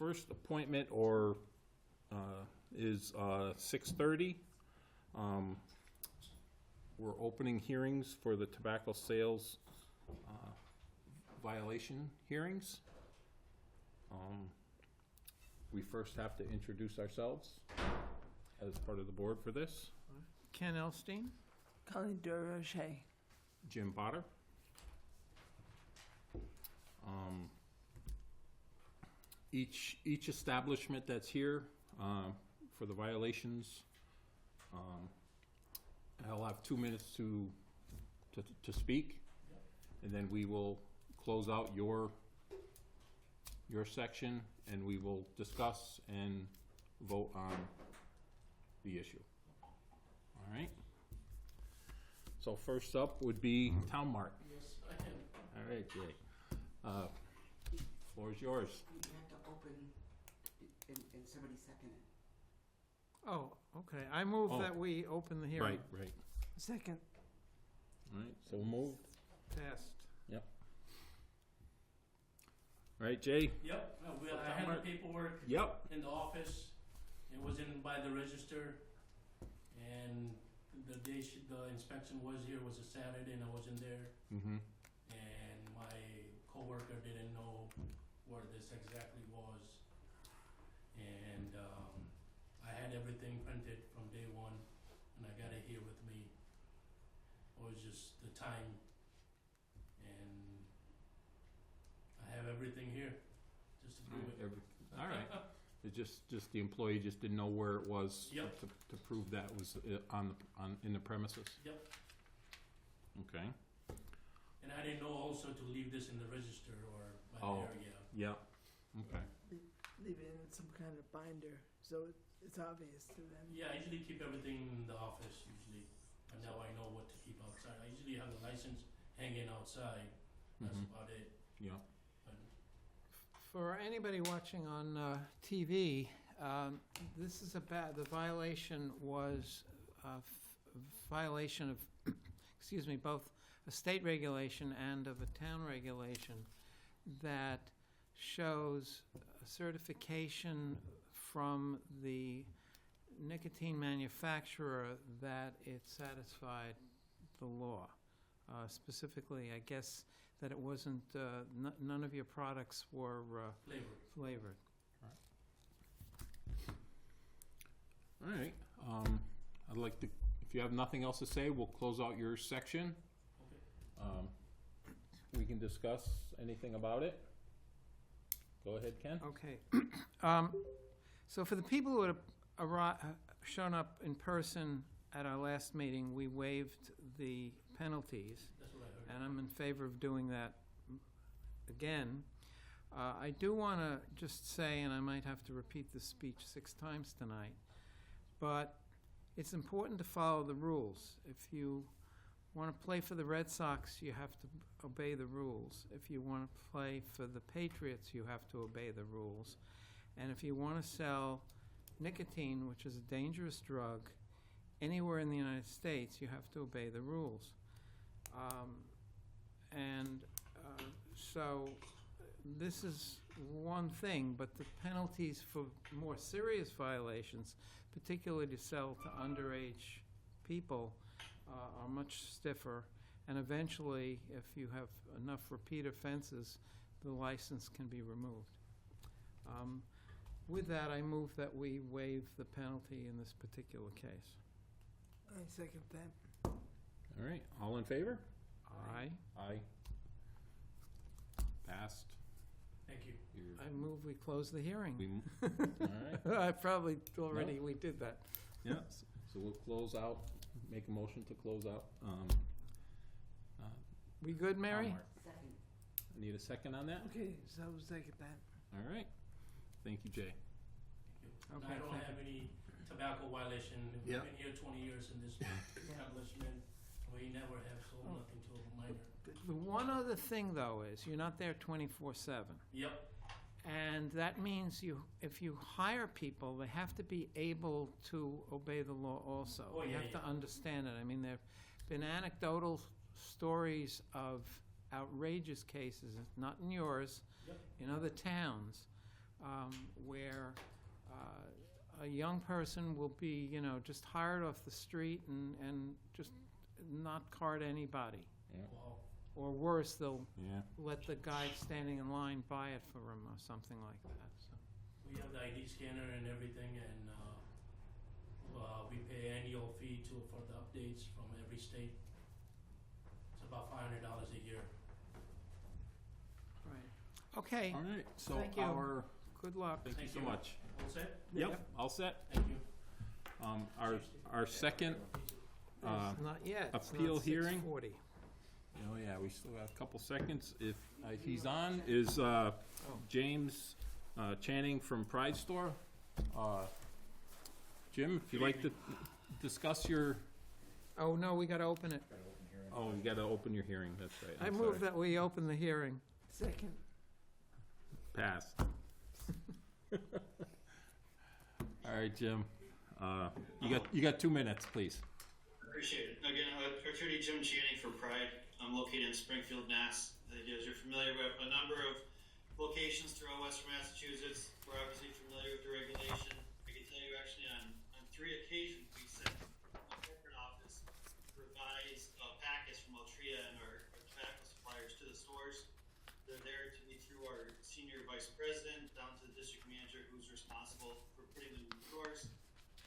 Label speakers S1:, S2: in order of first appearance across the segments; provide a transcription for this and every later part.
S1: first appointment is 6:30. We're opening hearings for the tobacco sales violation hearings. We first have to introduce ourselves as part of the board for this.
S2: Ken Elstein.
S3: Colleen Durocher.
S1: Jim Potter. Each establishment that's here for the violations, I'll have 2 minutes to speak, and then we will close out your section, and we will discuss and vote on the issue. All right? So first up would be Town Mart.
S4: Yes, I can.
S1: All right, Jay. Floor is yours.
S5: You have to open and somebody second it.
S2: Oh, okay. I move
S1: Oh.
S2: that we open the hearing.
S1: Right.
S3: Second.
S1: All right, so moved.
S2: Passed.
S1: Yep. All right, Jay?
S4: Yep, I had the paperwork
S1: Yep.
S4: in the office. It was in by the register, and the day the inspection was here was a Saturday, and I wasn't there.
S1: Mm-hmm.
S4: And my coworker didn't know where this exactly was, and I had everything printed from day one, and I got it here with me. It was just the time, and I have everything here, just to prove it.
S1: All right. It just the employee just didn't know where it was.
S4: Yep.
S1: To prove that was in the premises.
S4: Yep,
S1: Okay.
S4: and I didn't know also to leave this in the register or by
S1: Oh.
S4: the area.
S1: Yep. Okay.
S3: Leave it in some kind of binder so it's obvious to them.
S4: Yeah, I usually keep everything in the office usually, and now I know what to keep outside. I usually have the license hanging outside, that's
S1: Mhm.
S4: about it.
S1: Yeah.
S4: But
S2: For anybody watching on TV, this is the violation was a violation of, excuse me, both a state regulation and of a town regulation that shows a certification from the nicotine manufacturer that it satisfied the law. Specifically, I guess that it wasn't, none of your products were
S4: flavor.
S2: flavored.
S1: All right. I'd like to, if you have nothing else to say, we'll close out your section.
S4: Okay.
S1: We can discuss anything about it. Go ahead, Ken.
S2: Okay. So for the people who had shown up in person at our last meeting, we waived the penalties,
S4: That's what I heard.
S2: and I'm in favor of doing that again. I do want to just say, and I might have to repeat this speech 6 times tonight, but it's important to follow the rules. If you want to play for the Red Sox, you have to obey the rules. If you want to play for the Patriots, you have to obey the rules. And if you want to sell nicotine, which is a dangerous drug, anywhere in the United States, you have to obey the rules. So this is one thing, but the penalties for more serious violations, particularly to sell to underage people, are much stiffer. And eventually, if you have enough repeat offenses, the license can be removed. With that, I move that we waive the penalty in this particular case.
S3: I second that.
S1: All right. All in favor?
S2: Aye.
S1: Aye. Passed.
S4: Thank you.
S2: I move we close the hearing.
S1: All right.
S2: I probably already, we did that.
S1: Yeah. So we'll close out. Make a motion to close out.
S2: We good, Mary?
S1: Mart.
S5: Second.
S1: Need a second on that?
S3: Okay, so I will second that.
S1: All right. Thank you, Jay.
S4: Thank you. And
S2: Okay,
S4: I don't
S2: thank
S4: have any tobacco violation. We've
S1: Yep.
S4: been here 20 years in this establishment. We never have sold nothing to a minor.
S2: The one other thing, though, is you're not there 24/7.
S4: Yep,
S2: And that means if you hire people, they have to be able to obey the law also.
S4: Oh,
S2: You
S4: yeah,
S2: have to
S4: yeah.
S2: understand it. I mean, there have been anecdotal stories of outrageous cases, not in yours,
S4: Yep.
S2: in other towns, where a young person will be, you know, just hired off the street and just not card anybody.
S4: Wow.
S2: Or worse, they'll
S1: Yeah.
S2: let the guy standing in line buy it for them or something like that, so.
S4: We have the ID scanner and everything, and we pay annual fee for the updates from every state. It's about $500 a year.
S2: Right. Okay,
S1: All right, so
S2: Thank you.
S1: our,
S2: good luck.
S1: thank you
S4: Thank
S1: so
S4: you.
S1: much.
S4: All set?
S1: Yep, all set.
S4: Thank you.
S1: Our second,
S2: It's not yet. It's not
S1: appeal hearing.
S2: 6:40.
S1: oh yeah, we still got a couple seconds. If he's on, is James Channing from Pride Store. Jim, if you'd like to discuss your,
S2: Oh, no, we gotta open it.
S1: oh, you gotta open your hearing, that's right.
S2: I
S1: I'm
S2: move
S1: sorry.
S2: that we open the hearing.
S3: Second.
S1: Pass. All right, Jim, you got 2 minutes, please.
S6: Appreciate it. Again, Attorney Jim Channing for Pride. I'm located in Springfield, Mass. As you're familiar with a number of locations throughout Western Massachusetts. We're obviously familiar with the regulation. I can tell you actually on 3 occasions we sent a corporate office provides packets from Altria and our tobacco suppliers to the stores. They're there to be through our senior vice president down to the district manager who's responsible for putting them in the stores.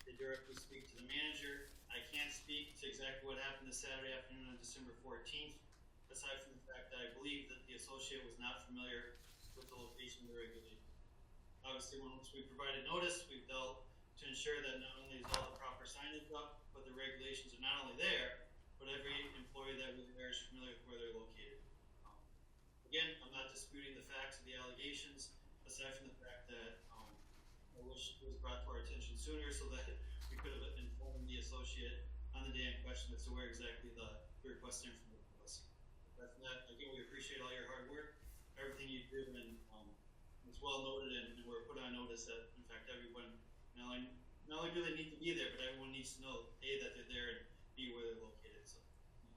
S6: They directly speak to the manager. I can't speak to exactly what happened this Saturday afternoon on December 14th, aside from the fact that I believe that the associate was not familiar with the location of the regulation. Obviously, once we provided notice, we've dealt to ensure that not only is all the proper signage up, but the regulations are not only there, but every employee that was there is familiar with where they're located. Again, I'm not disputing the facts of the allegations, aside from the fact that I wish it was brought to our attention sooner so that we could have informed the associate on the day in question as to where exactly the request information was. But from that, again, we appreciate all your hard work, everything you do, and it's well noted and we're put on notice that, in fact, everyone, not only do they need to be there, but everyone needs to know, A, that they're there, and B, where they're located. So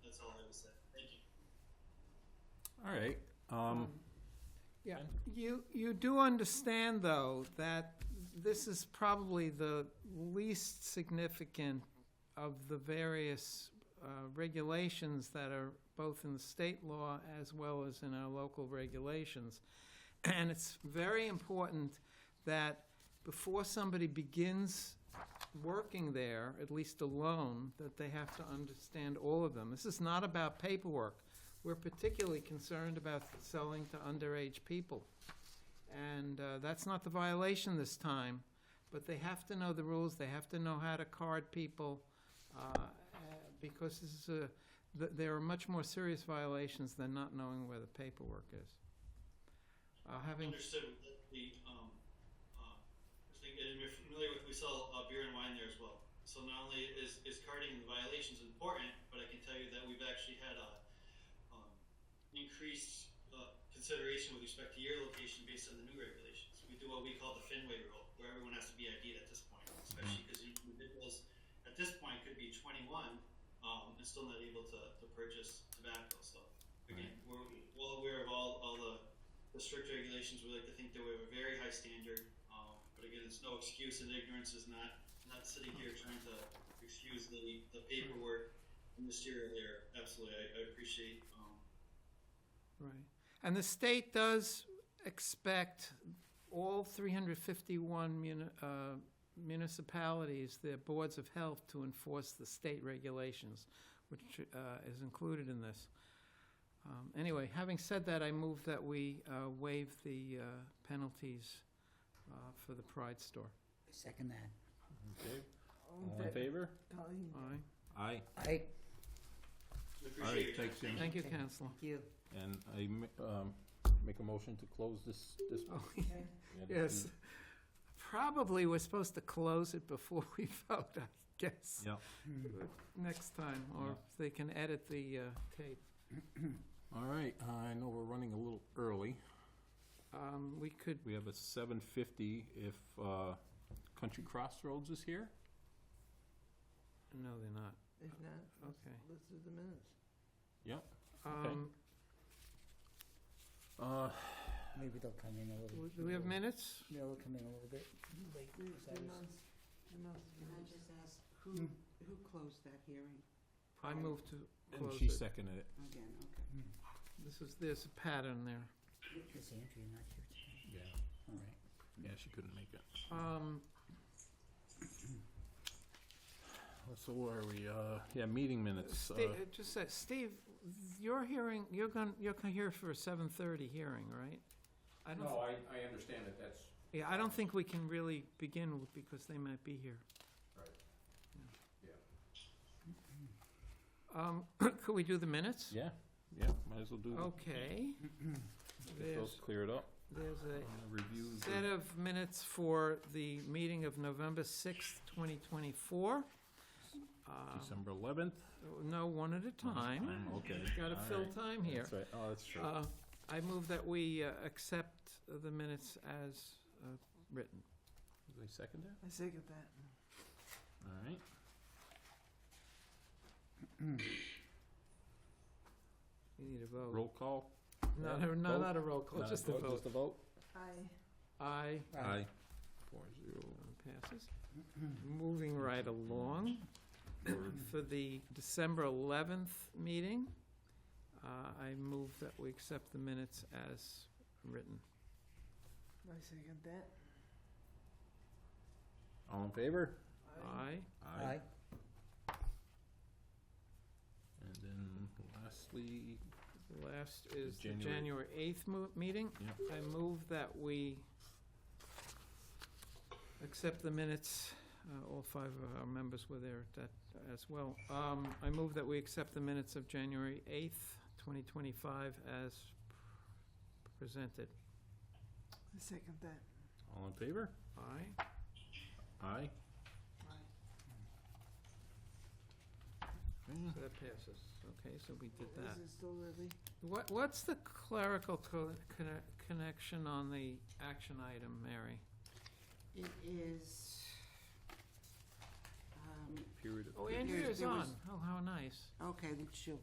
S6: that's all I have to say. Thank you.
S1: All right,
S2: Yeah, you do understand, though, that this is probably the least significant of the various regulations that are both in the state law as well as in our local regulations. And it's very important that before somebody begins working there, at least alone, that they have to understand all of them. This is not about paperwork. We're particularly concerned about selling to underage people. And that's not the violation this time, but they have to know the rules, they have to know how to card people, because this is there are much more serious violations than not knowing where the paperwork is.
S6: Understood that and we're familiar with, we sell beer and wine there as well. So not only is carding the violations important, but I can tell you that we've actually had a increased consideration with respect to your location based on the new regulations. We do what we call the Fenway rule, where everyone has to be ID'd at this point, especially because individuals at this point could be 21 and still not able to purchase tobacco. So again, we're well aware of all the strict regulations. We like to think that we have a very high standard, but again, it's no excuse, and ignorance is not sitting here trying to excuse the paperwork and mysterious there. Absolutely, I appreciate.
S2: Right. And the state does expect all 351 municipalities, their boards of health, to enforce the state regulations, which is included in this. Anyway, having said that, I move that we waive the penalties for the Pride Store.
S5: Second that.
S1: okay, all in favor?
S3: Colleen.
S2: Aye.
S1: Aye.
S5: Aye.
S1: All right, thanks, Jim.
S2: Thank you,
S5: Okay.
S2: Counselor.
S5: Thank you.
S1: And I make a motion to close this.
S2: Oh,
S3: Okay.
S1: Yeah,
S2: yes. Probably we're supposed to close it before we vote, I guess.
S1: Yeah.
S2: Next time, or
S1: Yeah.
S2: if they can edit the tape.
S1: All right, I know we're running a little early.
S2: We could,
S1: We have a 7:50 if Country Crossroads is here.
S2: no, they're not.
S3: If not,
S2: Okay.
S3: let's do the minutes.
S1: Yep. Okay.
S5: Maybe they'll come in a little.
S2: Do we have minutes?
S5: They'll come in a little bit late.
S3: Can
S5: That was-
S3: I
S5: just ask, who closed that hearing?
S2: I move to
S1: And
S2: close
S1: she
S2: it.
S1: seconded it.
S5: Again, okay.
S2: There's a pattern there.
S5: Is Andrea not here today?
S1: Yeah.
S5: All right.
S1: Yeah, she couldn't make it. So where are we? Yeah, meeting minutes.
S2: Just say, Steve, you're here for a 7:30 hearing, right? I don't.
S1: No, I understand that that's.
S2: Yeah, I don't think we can really begin with, because they might be here.
S1: Yeah.
S2: Could we do the minutes?
S1: Yeah, might as well do.
S2: Okay.
S1: Get those cleared up.
S2: There's a
S1: Review.
S2: set of minutes for the meeting of November 6th, 2024.
S1: December 11th.
S2: No, one at a time.
S1: Okay.
S2: Got to
S1: All
S2: fill
S1: right.
S2: time here.
S1: That's right. Oh, that's true.
S2: I move that we accept the minutes as written.
S1: Did I second that?
S3: I second that.
S1: All right.
S2: You need a vote.
S1: Roll call.
S2: Not
S1: Yeah.
S2: a, no,
S1: Vote.
S2: not a roll call,
S1: Not
S2: just a vote.
S1: Just a vote.
S3: Aye.
S2: Aye. 4-0 passes. Moving right along, for the December 11th meeting, I move that we accept the minutes as written.
S3: I second that.
S1: All in favor?
S2: Aye.
S5: Aye.
S1: And then lastly,
S2: Last is the
S1: January-
S2: January 8th meeting.
S1: Yep.
S2: I move that we accept the minutes. All 5 of our members were there at that as well. I move that we accept the minutes of January 8th, 2025 as presented.
S3: I second that.
S1: all in favor?
S2: Aye.
S1: Aye. Okay.
S2: So that passes. Okay, so we did that.
S3: Is it still early?
S2: What's the clerical connection on the action item, Mary?
S5: It is,
S1: Period of.
S2: Oh,
S1: period.
S2: Andrea's
S5: there
S2: on.
S5: was-
S2: Oh, how nice.
S5: okay, then she'll,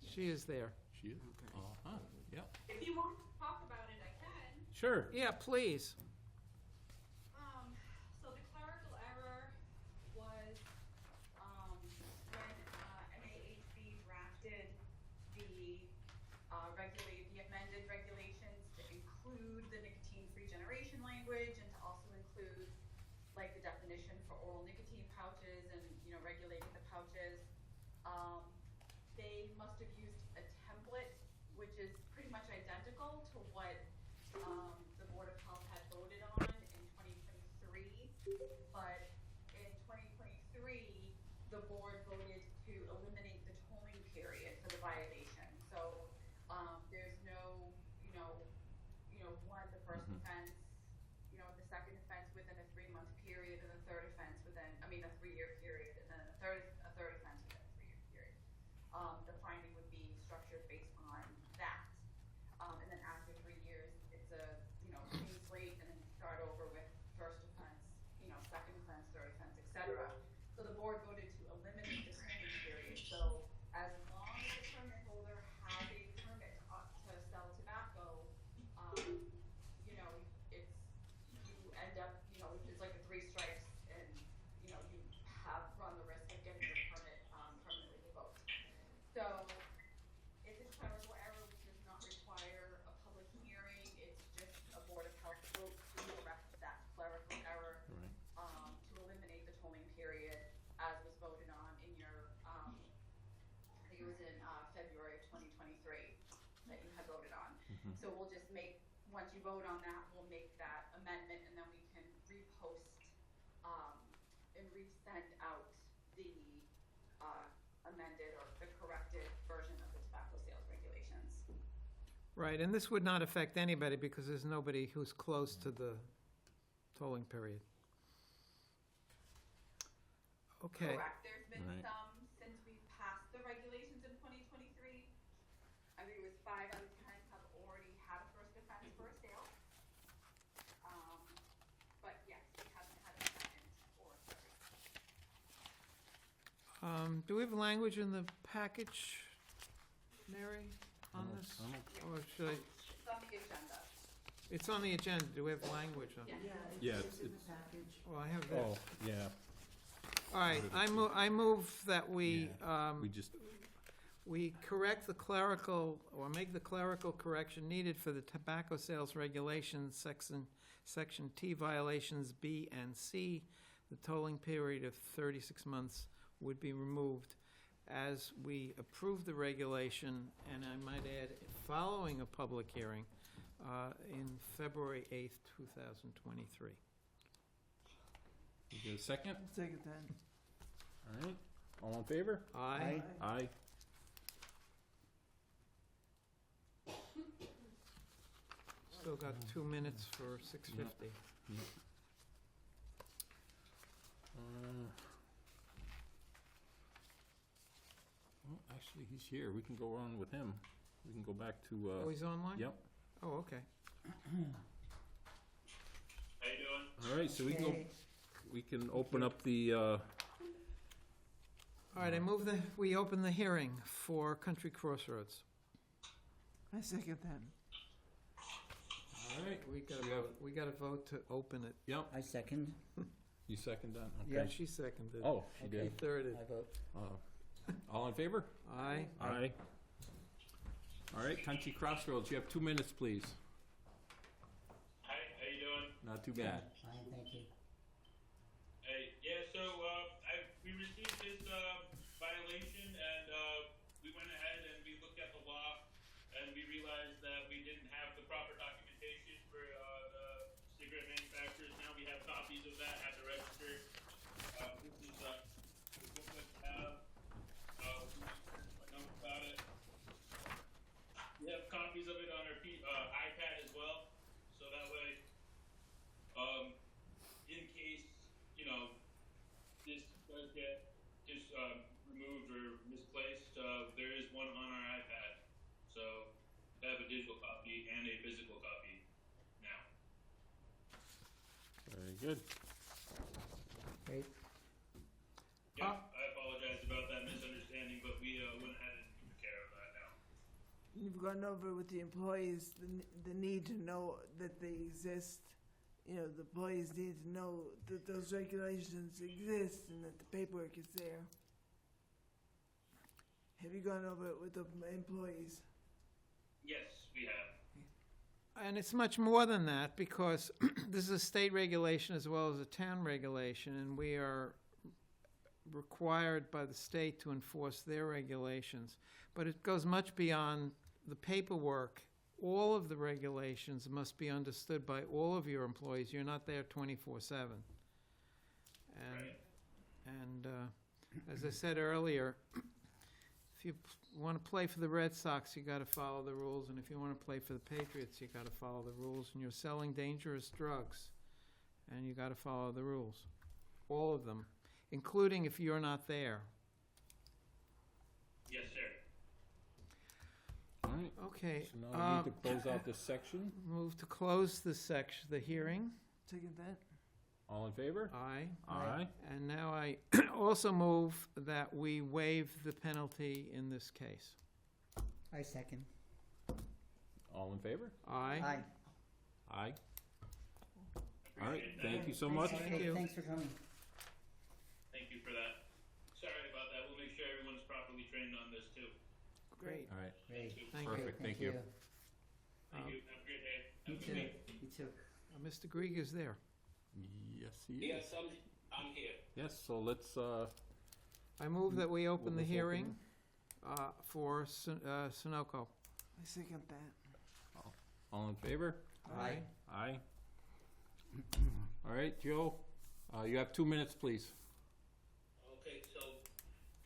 S2: She is there.
S1: She is?
S5: okay.
S1: Uh-huh, yep.
S7: If you want to talk about it, I can.
S1: Sure.
S2: Yeah, please.
S7: So the clerical error was, when, MAHB drafted the, the amended regulations to include the nicotine-free generation language and to also include, like, the definition for oral nicotine pouches and, regulating the pouches. They must have used a template, which is pretty much identical to what, the Board of Health had voted on in 2023. But in 2023, the board voted to eliminate the tolling period for the violation. So, there's no, one, the first offense, the second offense within a 3-month period, and the third offense within, a 3-year period, and then a third offense within a 3-year period. The finding would be structured based on that. And then after 3 years, it's a, clean slate, and then you start over with first offense, second offense, third offense, et cetera. So the board voted to eliminate the tolling period. So as long as the permit holder has a permit to sell tobacco, it's, you end up, it's like a 3 strikes, and, you have run the risk of getting your permit, permanently revoked. So it's a clerical error which does not require a public hearing. It's just a Board of Health vote to correct that clerical error,
S1: Right.
S7: to eliminate the tolling period as was voted on in your, I think it was in, February of 2023 that you had voted on. So we'll just make, once you vote on that, we'll make that amendment, and then we can repost, and resend out the, amended or the corrected version of the tobacco sales regulations.
S2: Right, and this would not affect anybody because there's nobody who's close to the tolling period. Okay.
S7: Correct, there's been
S1: Right.
S7: some, since we passed the regulations in 2023, I think it was 5 out of 10 have already had a first offense for a sale. But yes, we haven't had a second or third.
S2: Do we have language in the package, Mary, on this? Or should I,
S7: So on the agenda.
S2: It's on the agenda. Do we have language on it?
S7: Yeah.
S1: Yeah,
S5: It's in the
S1: it's-
S5: package.
S2: Well, I have
S1: Oh,
S2: this.
S1: yeah,
S2: All right, I move that we,
S1: we just,
S2: we correct the clerical, or make the clerical correction needed for the tobacco sales regulations, section T violations B and C. The tolling period of 36 months would be removed as we approve the regulation, and I might add, following a public hearing in February 8th, 2023.
S1: you get a second?
S3: Second that.
S1: All right, all in favor?
S2: Aye.
S1: Aye.
S2: Still got 2 minutes for 6:50.
S1: Well, actually, he's here. We can go on with him. We can go back to,
S2: Oh, he's online?
S1: yep.
S2: Oh, okay.
S6: How you doing?
S1: All right, so we can go,
S5: Okay.
S1: we can open up the,
S2: All right, I move that we open the hearing for Country Crossroads.
S3: I second that.
S1: all right,
S2: We got to vote to open it.
S1: yep,
S5: I second.
S1: you second that?
S5: Yeah.
S1: Okay.
S2: She seconded.
S1: Oh, she
S5: Okay.
S2: He
S1: did.
S2: thirded.
S5: I vote.
S1: All in favor?
S2: Aye.
S1: Aye. All right, Country Crossroads, you have 2 minutes, please.
S6: Hi, how you doing?
S1: Not too bad.
S5: Fine, thank you.
S6: Hey, yeah, so, we received this, violation, and, we went ahead and we looked at the law, and we realized that we didn't have the proper documentation for, the cigarette manufacturers. Now we have copies of that at the register. This is, the booklet we have, I know about it. We have copies of it on our iPad as well, so that way, in case, you know, this does get removed or misplaced, there is one on our iPad. So, I have a digital copy and a physical copy now.
S1: Very good.
S5: Great.
S6: Yeah, I apologize about that misunderstanding, but we, went ahead and took care of that now.
S3: You've gone over with the employees, the need to know that they exist. You know, the employees need to know that those regulations exist and that the paperwork is there. Have you gone over it with the employees?
S6: Yes, we have.
S2: And it's much more than that, because this is a state regulation as well as a town regulation, and we are required by the state to enforce their regulations. But it goes much beyond the paperwork. All of the regulations must be understood by all of your employees. You're not there 24/7.
S6: Right.
S2: And as I said earlier, if you want to play for the Red Sox, you got to follow the rules, and if you want to play for the Patriots, you got to follow the rules. And you're selling dangerous drugs, and you got to follow the rules, all of them, including if you're not there.
S6: Yes, sir.
S1: All right,
S2: Okay.
S1: so now we need to close out this section.
S2: Move to close this section, the hearing.
S3: Second that?
S1: All in favor?
S2: Aye.
S1: Aye.
S2: And now I also move that we waive the penalty in this case.
S5: I second.
S1: All in favor?
S2: Aye.
S5: Aye.
S1: Aye. All right,
S6: Appreciate that.
S1: thank you so much.
S2: Thank you.
S5: Thanks for coming.
S6: Thank you for that. Sorry about that. We'll make sure everyone's properly trained on this too.
S2: Great.
S1: All right,
S5: Great.
S2: Thank you.
S1: Perfect. Thank you.
S6: Thank you. Have a great day.
S5: You
S6: Have a
S5: too.
S6: good week.
S5: You too.
S2: Mr. Grieg is there.
S1: yes, he is.
S6: I'm here.
S1: Yes, so let's,
S2: I move that we open
S1: We'll
S2: the
S1: just
S2: hearing for Sonoco.
S3: I second that.
S1: all in favor?
S5: Aye.
S1: Aye. All right, Joe, you have 2 minutes, please.
S8: Okay, so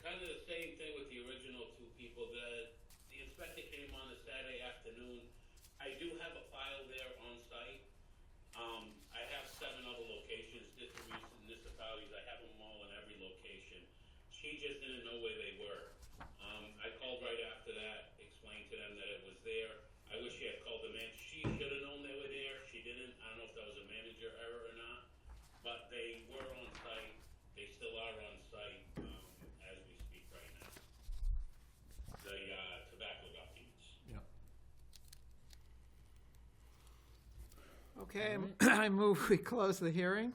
S8: kind of the same thing with the original two people. The inspector came on a Saturday afternoon. I do have a file there on site. I have 7 other locations, different municipalities. I have them all in every location. She just didn't know where they were. I called right after that, explained to them that it was there. I wish she had called them in. She should have known they were there. She didn't. I don't know if that was a manager error or not, but they were on site. They still are on site, as we speak right now. The, tobacco documents.
S1: Yep.
S2: Okay,
S1: All right.
S2: I move we close the hearing.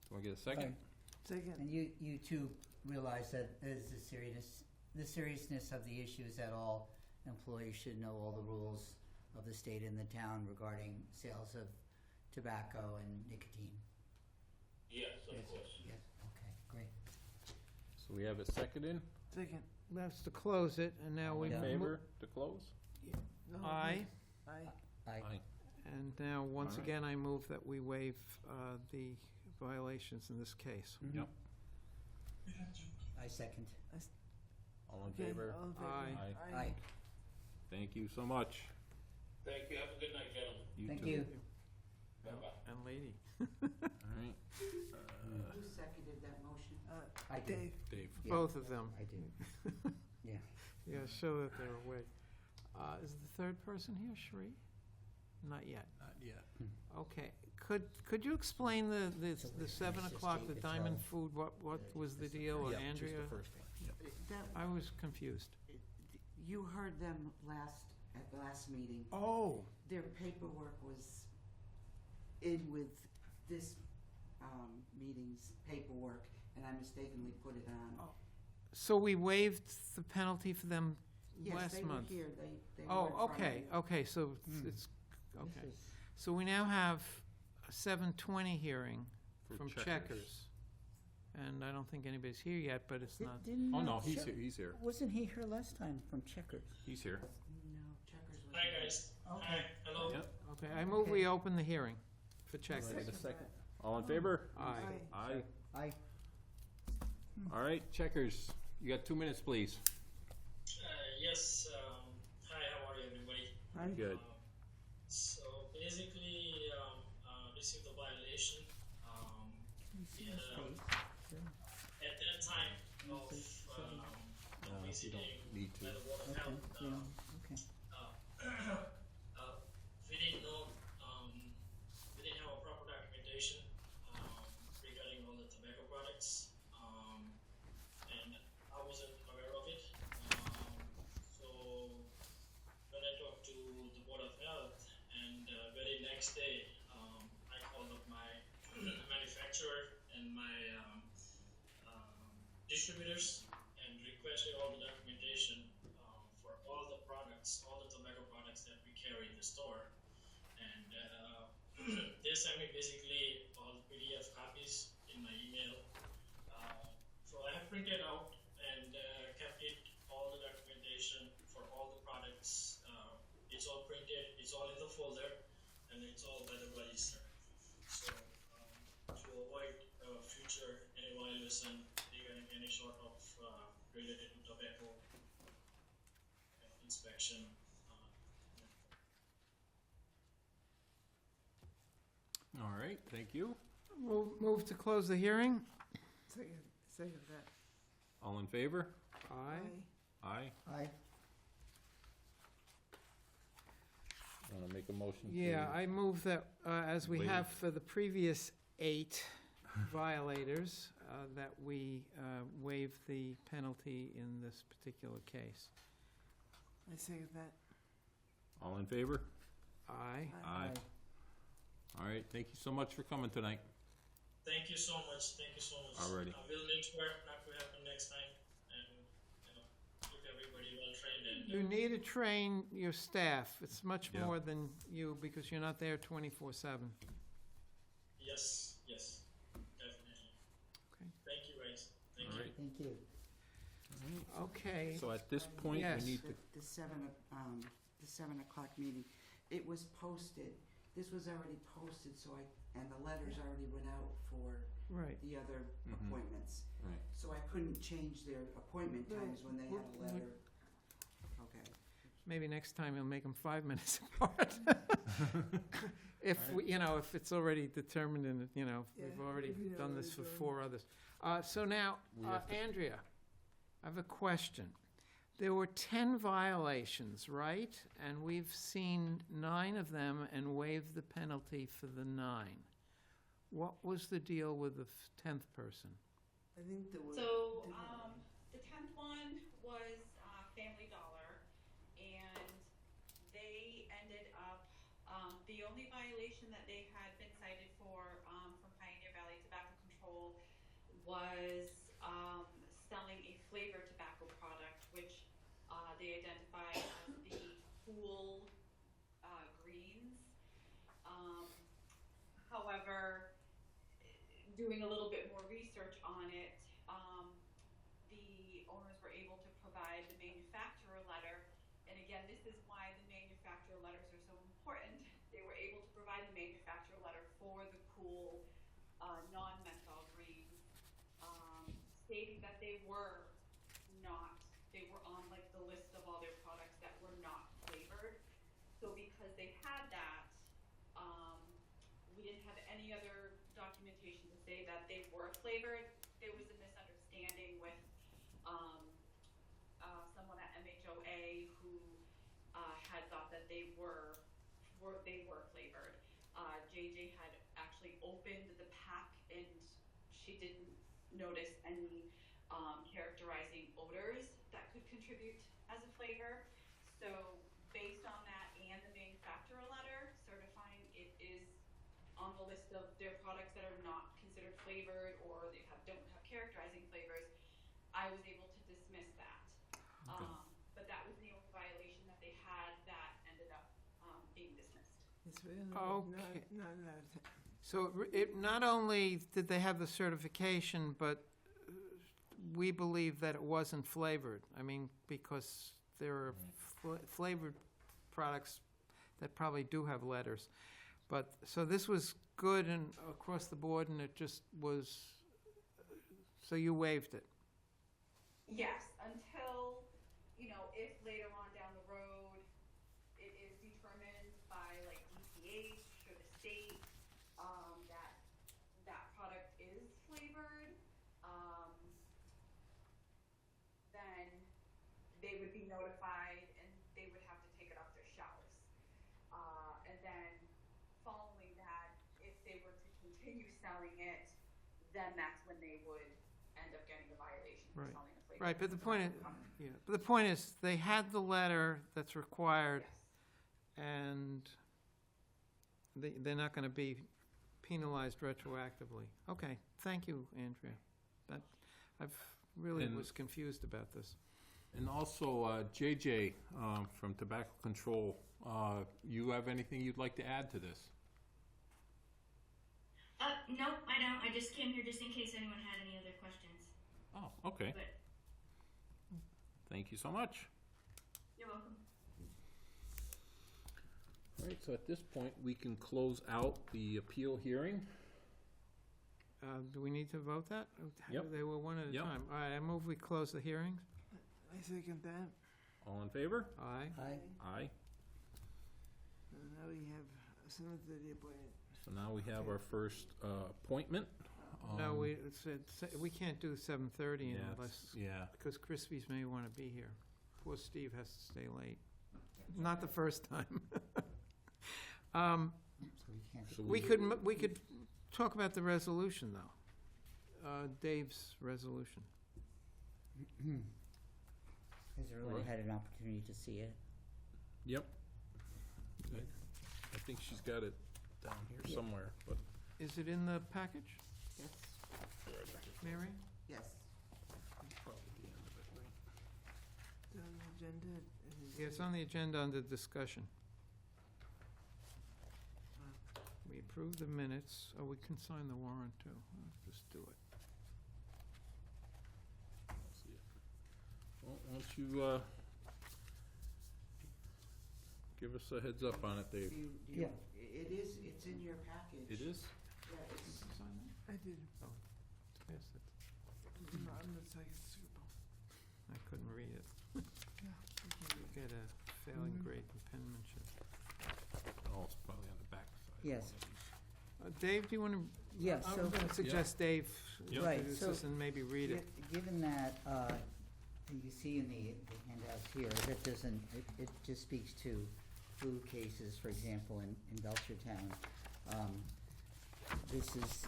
S1: Do I get a second?
S3: Second.
S5: And you too realize that there's the seriousness of the issues that all employees should know all the rules of the state and the town regarding sales of tobacco and nicotine.
S8: Yes, of course.
S5: Yes, okay, great.
S1: So we have a second in?
S3: Second.
S2: That's to close it, and now
S1: All
S2: we.
S1: in
S5: Yeah.
S1: favor to close?
S3: No,
S2: Aye.
S3: Aye.
S5: Aye.
S2: And now, once
S1: All right.
S2: again, I move that we waive the violations in this case.
S1: Yep.
S5: I second.
S1: All in
S3: Okay,
S1: favor?
S3: all in favor?
S2: Aye.
S5: Aye.
S1: Thank you so much.
S8: Thank you. Have a good night, gentlemen.
S5: Thank
S1: too.
S5: you.
S8: Bye-bye.
S2: And lady.
S1: All right,
S5: Who seconded that motion? I did.
S3: Dave.
S1: Dave.
S5: Yeah.
S2: Both of them.
S5: I did. Yeah.
S2: Yeah, show that they're awake. Is the third person here, Sheree? Not yet.
S1: Not yet.
S2: Okay. Could you explain the
S5: So
S2: the
S5: wait,
S2: 7
S5: it's just
S2: o'clock, the
S5: Dave, it's
S2: Diamond
S5: all-
S2: Food, what was the deal, or
S1: Yep, just
S2: Andrea?
S1: the first one. Yep.
S5: That,
S2: I was confused.
S5: you heard them at the last meeting.
S2: Oh.
S5: Their paperwork was in with this meeting's paperwork, and I mistakenly put it on.
S2: So we waived the penalty for them
S5: Yes,
S2: last
S5: they were
S2: month?
S5: here, they were in
S2: Oh,
S5: front of
S2: okay,
S5: me.
S2: okay, so
S5: Mm.
S2: it's,
S5: This
S2: okay.
S5: is-
S2: So we now have a 7:20 hearing
S1: For
S2: from Checkers. And I don't think anybody's here yet, but it's not.
S5: Didn't,
S1: Oh, no, he's here, he's here.
S5: Wasn't he here last time from Checkers?
S1: He's here.
S5: No, Checkers was.
S6: Hi guys.
S5: Okay.
S6: Hi. Hello.
S1: Yep.
S2: Okay, I move we open the hearing for
S1: Do I
S2: Checkers.
S1: get a second? All in favor?
S2: Aye.
S1: Aye.
S5: Aye.
S1: All right, Checkers, you got 2 minutes, please.
S6: Yes. Hi. How are you, everybody?
S3: Aye.
S1: Good.
S6: So basically, received a violation. At that time of
S1: You
S6: visiting
S1: don't need
S6: by
S1: to.
S6: the Board of
S5: Okay,
S6: Health,
S5: okay.
S6: we didn't know, we didn't have a proper documentation regarding all the tobacco products, and I wasn't aware of it. So when I talked to the Board of Health, and very next day, I called up my manufacturer and my distributors and requested all the documentation for all the products, all the tobacco products that we carry in the store. And they sent me basically all the PDF copies in my email. So I have printed out and kept it, all the documentation for all the products. It's all printed, it's all in the folder, and it's all by the register. So to avoid future any violation regarding any sort of related to tobacco inspection.
S1: All right, thank you.
S2: Move to close the hearing?
S3: Second that.
S1: All in favor?
S2: Aye.
S1: Aye.
S5: Aye.
S1: Want to make a motion?
S2: Yeah,
S1: to-
S2: I move that, as we
S1: Waive.
S2: have for the previous 8 violators, that we waive the penalty in this particular case.
S3: I second that.
S1: All in favor?
S2: Aye.
S1: Aye. All right, thank you so much for coming tonight.
S6: Thank you so much. Thank you so much.
S1: Alrighty.
S6: I will make sure not to happen next time, and keep everybody well trained. And
S2: You need to train your staff. It's much
S1: Yeah.
S2: more than you, because you're not there 24/7.
S6: yes, definitely.
S2: Okay.
S6: Thank you, guys. Thank
S1: All
S6: you.
S1: right.
S5: Thank you.
S2: Okay.
S1: So at this point, we
S2: Yes.
S1: need to,
S5: The 7 o'clock meeting, it was posted, this was already posted, so and the letters already went out for
S2: Right.
S5: the other
S1: Mhm.
S5: appointments.
S1: Right.
S5: So I couldn't change their appointment times when they had a
S2: Would-
S5: letter. Okay.
S2: Maybe next time you'll make them 5 minutes apart. If, we- if it's already determined and, we've
S3: Yeah,
S2: already
S3: if we
S2: done
S3: know
S2: this for
S3: it's
S2: 4 others. So now,
S1: We have to-
S2: Andrea, I have a question. There were 10 violations, right? And we've seen 9 of them and waived the penalty for the 9. What was the deal with the 10th person?
S3: I think the word.
S7: So, the 10th one was Family Dollar, and they ended up The only violation that they had been cited for, from Pioneer Valley Tobacco Control was, selling a flavored tobacco product, which, they identified as the cool, greens. However, doing a little bit more research on it, the owners were able to provide the manufacturer letter. And again, this is why the manufacturer letters are so important. They were able to provide the manufacturer letter for the cool, non-menthol greens, stating that they were on like the list of all their products that were not flavored. So because they had that, we didn't have any other documentation to say that they were flavored. There was a misunderstanding with someone at MHOA who had thought that they were flavored. JJ had actually opened the pack and she didn't notice any characterizing odors that could contribute as a flavor. So based on that and the manufacturer letter certifying it is on the list of their products that are not considered flavored or don't have characterizing flavors, I was able to dismiss that.
S1: Okay.
S7: But that was the only violation that they had that ended up being dismissed.
S3: It's really
S2: Okay.
S3: not allowed to.
S2: So it, not only did they have the certification, but we believe that it wasn't flavored. I mean, because there are flavored products that probably do have letters. But, so this was good and across the board, and it just was, so you waived it?
S7: Yes, until, if later on down the road, it is determined by like DPH or the state, that product is flavored, then they would be notified and they would have to take it off their shelves. And then following that, if they were to continue selling it, then that's when they would end up getting a violation for
S2: Right.
S7: selling a flavored.
S2: Right, but the point is, but the point is, they had the letter that's required,
S7: Yes.
S2: and they're not gonna be penalized retroactively. Okay, thank you, Andrea. That, I've really
S1: And-
S2: was confused about this.
S1: And also, JJ, from Tobacco Control, you have anything you'd like to add to this?
S9: Nope, I don't. I just came here just in case anyone had any other questions.
S1: Oh, okay.
S9: But
S1: Thank you so much.
S9: you're welcome.
S1: All right, so at this point, we can close out the appeal hearing.
S2: Do we need to vote that?
S1: Yep.
S2: They were one at a
S1: Yep.
S2: time. All right, I move we close the hearing.
S3: I second that.
S1: All in favor?
S2: Aye.
S1: Aye.
S3: And now we have someone to the appointment.
S1: So now we have our first appointment.
S2: No,
S1: Um,
S2: we can't do 7:30
S1: yeah, it's-
S2: unless,
S1: Yeah,
S2: because Krispy's may want to be here. Poor Steve has to stay late. Not the first time.
S5: So we can't.
S1: so
S2: We could talk about the resolution, though. Dave's resolution.
S5: Has everyone
S1: Alright.
S5: had an opportunity to see it?
S1: Yep. I think she's got it down here somewhere, but
S2: Is it in the package,
S3: Yes.
S2: Mary?
S3: Yes.
S1: probably the end of it, right?
S3: It's on the agenda.
S2: Yeah, it's on the agenda under discussion. We approve the minutes. Oh, we can sign the warrant, too. Let's just do it.
S1: See it. Well, why don't you, give us a heads up on it, Dave?
S5: Yeah.
S10: It's in your package.
S1: It is?
S10: Yeah, it's,
S3: I did.
S2: Yes,
S3: I'm not like super.
S2: I couldn't read it.
S3: Yeah.
S2: You get a failing grade in penmanship.
S1: Oh, it's probably on the back side.
S5: Yes.
S2: Dave, do you want to?
S5: Yeah,
S2: I
S5: so,
S2: was going to suggest Dave
S1: Yep.
S5: Right,
S2: introduce
S5: so-
S2: this and maybe read it.
S5: given that, you see in the handouts here, that doesn't, it just speaks to flu cases, for example, in Belchertown. This is,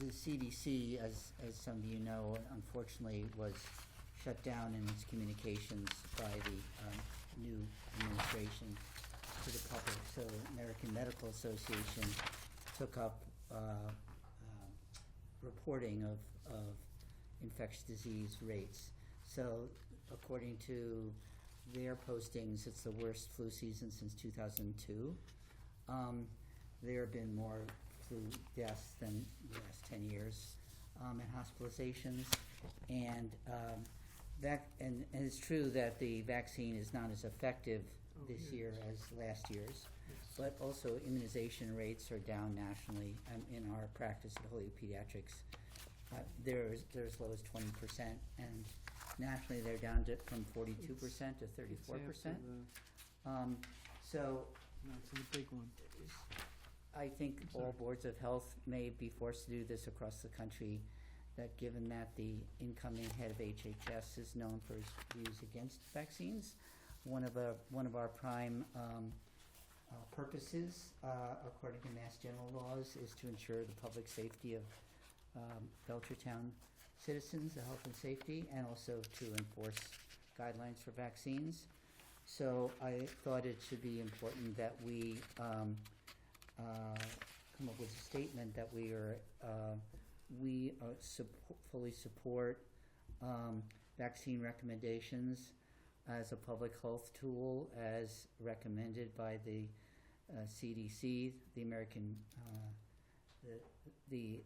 S5: the CDC, as some of you know, unfortunately was shut down in its communications by the new administration. to the public. So American Medical Association took up reporting of infectious disease rates. So according to their postings, it's the worst flu season since 2002. There have been more flu deaths than the last 10 years, and hospitalizations. And and it's true that the vaccine is not as effective this year as last year's, but also immunization rates are down nationally. In our practice at Holy Pediatrics, they're as low as 20%, and nationally they're down from 42% to 34%. So
S2: No, it's a big one.
S5: I think all boards of health may be forced to do this across the country, that given that the incoming head of HHS is known for his views against vaccines, one of our prime purposes, according to Mass General laws, is to ensure the public safety of Belchertown citizens, the health and safety, and also to enforce guidelines for vaccines. So I thought it should be important that we come up with a statement that we fully support vaccine recommendations as a public health tool, as recommended by the CDC, the American the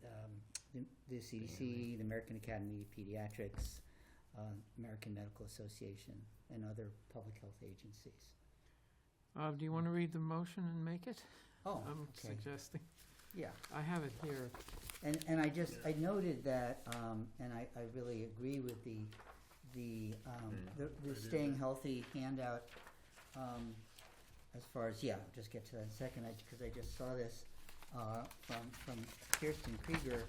S5: CDC, the American Academy of Pediatrics, American Medical Association, and other public health agencies.
S2: Do you want to read the motion and make it?
S5: Oh,
S2: I'm
S5: okay.
S2: suggesting.
S5: Yeah.
S2: I have it here.
S5: And I noted that, and I really agree with the staying healthy handout, as far as, I'll just get to that in a second, because I just saw this from Kirsten Krieger,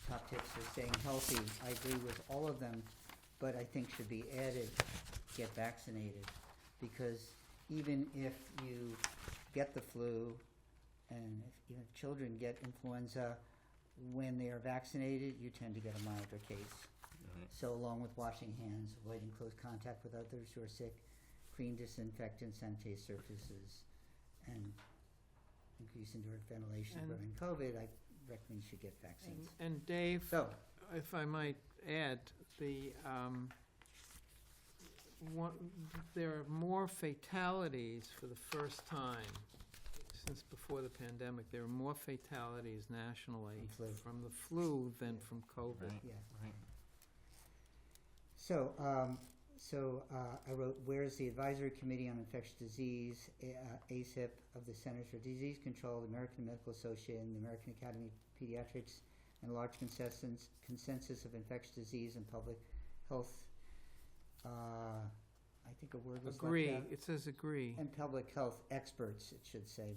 S5: top tips for staying healthy. I agree with all of them, but I think should be added, get vaccinated, because even if you get the flu, and even if children get influenza, when they are vaccinated, you tend to get a milder case. So along with washing hands, avoiding close contact with others who are sick, clean, disinfectant, sanitize surfaces, and increase indoor ventilation to prevent COVID, I recommend you should get vaccines.
S2: And Dave,
S5: So,
S2: if I might add, there are more fatalities for the first time since before the pandemic. There are more fatalities nationally from the flu than from COVID.
S1: Right.
S5: yeah.
S1: Right.
S5: So, I wrote, whereas the Advisory Committee on Infectious Disease, ACIP, of the Centers for Disease Control, the American Medical Association, the American Academy of Pediatrics, and a large consensus of infectious disease and public health, I think a word was
S2: Agree,
S5: left out.
S2: it says agree.
S5: And public health experts, it should say.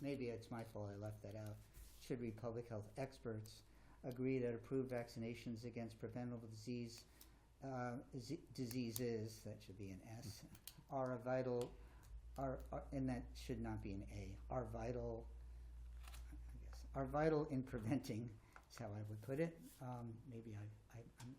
S5: Maybe it's my fault I left that out. It should read public health experts agree that approved vaccinations against preventable diseases, that should be an S, are a vital, and that should not be an A, are vital in preventing, is how I would put it. Maybe I'm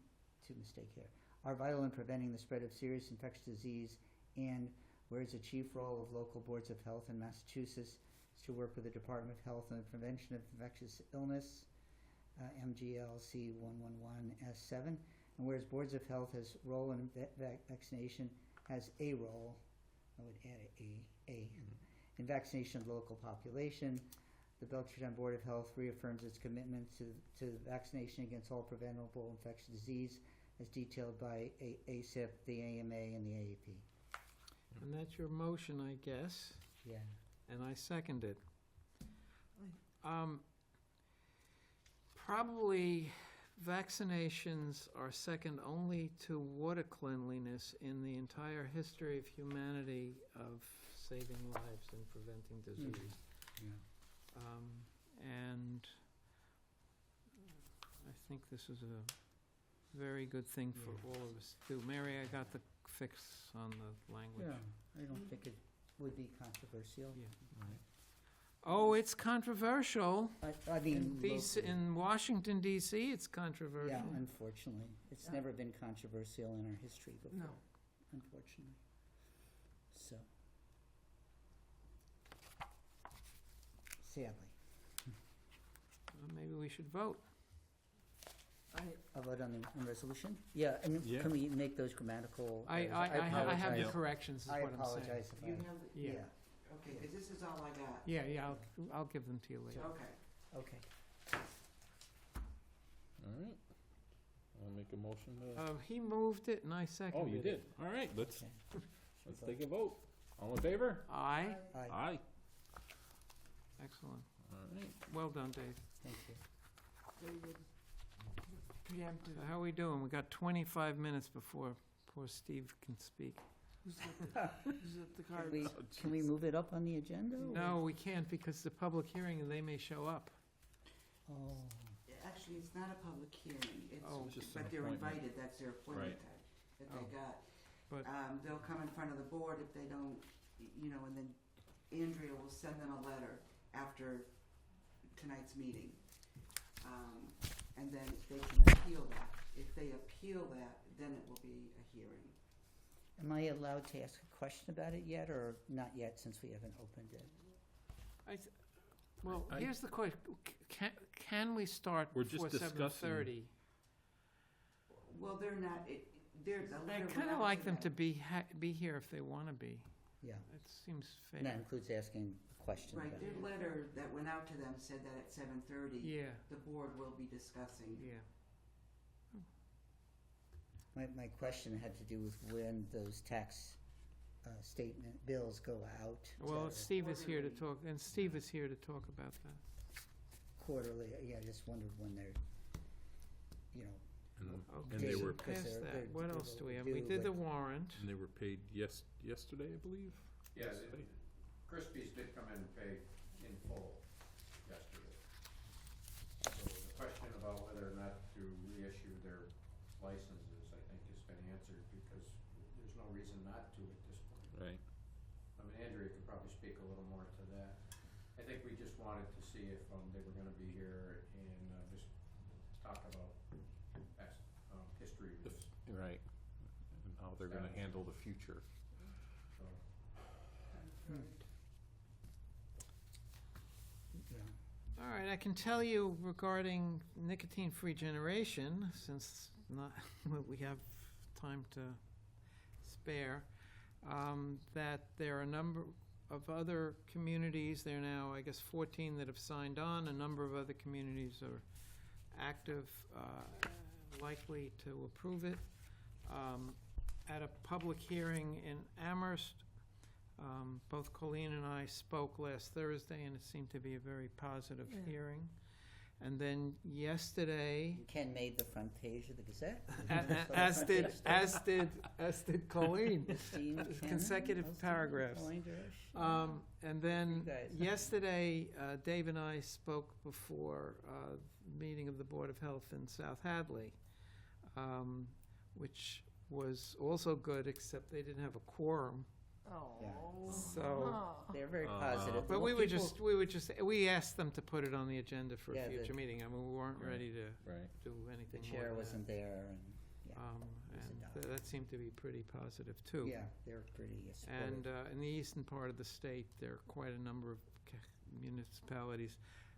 S5: too mistake here. Are vital in preventing the spread of serious infectious disease, and whereas the chief role of local boards of health in Massachusetts is to work with the Department of Health on the prevention of infectious illness, MGLC 111S7, and whereas boards of health has role in vaccination, has a role, I would add a in vaccination of the local population, the Belchertown Board of Health reaffirms its commitment to vaccination against all preventable infectious disease as detailed by ACIP, the AMA, and the AAP.
S2: And that's your motion, I guess,
S5: Yeah.
S2: and I second it. Probably vaccinations are second only to water cleanliness in the entire history of humanity of saving lives and preventing disease.
S5: Yeah.
S2: And I think this is a very good thing for all of us to do. Mary, I got the fix on the language.
S5: Yeah, I don't think it would be controversial.
S2: Yeah.
S1: Right.
S2: Oh, it's controversial.
S5: I mean,
S2: In Washington, D.C., it's controversial.
S5: yeah, unfortunately. It's never been controversial in our history before, unfortunately. So, sadly.
S2: Well, maybe we should vote.
S5: A vote on the resolution? Yeah, and
S1: Yeah.
S5: can we make those grammatical
S2: I
S5: errors?
S2: have the
S5: apologize.
S2: corrections, is
S5: I
S2: what I'm saying.
S5: apologize if
S10: You
S5: I,
S10: have, the-
S2: Yeah,
S10: okay, because this is all I got.
S2: yeah, I'll give them to you later.
S10: Okay.
S5: okay.
S1: All right. I'll make a motion to,
S2: He moved it and I seconded
S1: oh,
S2: it.
S1: you did. All right, let's
S5: Okay.
S1: take a vote. All in favor?
S2: Aye,
S5: Aye,
S1: Aye.
S2: excellent.
S1: All right.
S2: Well done, Dave.
S5: thank you.
S3: Very good. Preemptive.
S2: So how are we doing? We got 25 minutes before poor Steve can speak.
S3: Who's at the cards?
S5: Can we move it up on the agenda? or-
S2: No, we can't because the public hearing, and they may show up.
S5: Oh,
S10: Actually, it's not a public hearing,
S2: Oh.
S1: It's just an
S10: but they're
S1: appointment.
S10: invited, that's their appointment
S1: Right.
S10: time that
S2: Oh.
S10: they got.
S2: But-
S10: They'll come in front of the board if they don't, and then Andrea will send them a letter after tonight's meeting. And then they can appeal that. If they appeal that, then it will be a hearing.
S5: am I allowed to ask a question about it yet, or not yet, since we haven't opened it?
S2: Well,
S1: I-
S2: here's the question. Can we start
S1: We're just
S2: before
S1: discussing-
S2: 7:30?
S10: Well, they're not, they're, the
S2: I
S10: letter went
S2: kind of
S10: out
S2: like
S10: to
S2: them to be here if they want to be.
S5: Yeah,
S2: It seems fair.
S5: and that includes asking a question
S10: Right,
S5: about
S10: their
S5: it.
S10: letter that went out to them said that at 7:30,
S2: Yeah,
S10: the board will be discussing.
S2: yeah.
S5: My question had to do with when those tax statement bills go out.
S2: Well,
S5: to
S2: Steve is here to
S10: Quarterly.
S2: talk, and Steve is here to talk about that.
S5: Quarterly, yeah, I just wondered when they're,
S1: And they
S2: Okay,
S1: were,
S5: Because
S2: past
S5: they're-
S2: that, what
S5: they're
S2: else do we have?
S5: overdue,
S2: We did the
S5: but-
S2: warrant.
S1: and they were paid yesterday, I believe?
S11: Yeah,
S1: Yesterday.
S11: Krispy's did come in and pay in full yesterday. So the question about whether or not to reissue their licenses, I think, has been answered because there's no reason not to at this point.
S1: Right.
S11: I mean, Andrea could probably speak a little more to that. I think we just wanted to see if they were gonna be here and just talk about past history.
S1: The f- Right. And how they're gonna handle the future.
S11: So,
S5: Yeah.
S2: All right, I can tell you regarding nicotine-free generation, since not, we have time to spare, that there are a number of other communities, there are now, I guess, 14 that have signed on. A number of other communities are active, likely to approve it. At a public hearing in Amherst, both Colleen and I spoke last Thursday, and it seemed to be a very positive
S3: Yeah.
S2: hearing. And then yesterday,
S5: Ken made the front page of the Gazette.
S2: as did Colleen,
S5: Esteemed Ken,
S2: consecutive
S5: how's the
S2: paragraphs.
S5: pointers?
S2: And then
S5: You guys.
S2: yesterday, Dave and I spoke before the meeting of the Board of Health in South Hadley, which was also good, except they didn't have a quorum.
S3: Oh.
S2: So,
S5: They're very positive.
S2: but
S5: Well,
S2: we asked them to put it on the agenda for
S5: Yeah,
S2: a future meeting. I mean, we weren't
S1: Right.
S2: ready to
S1: Right.
S2: do
S5: The
S2: anything more
S5: chair
S2: than that.
S5: wasn't there, and, yeah, was
S2: And
S5: adopted.
S2: that seemed to be pretty positive, too.
S5: yeah, they're pretty supportive.
S2: And in the eastern part of the state, there are quite a number of municipalities,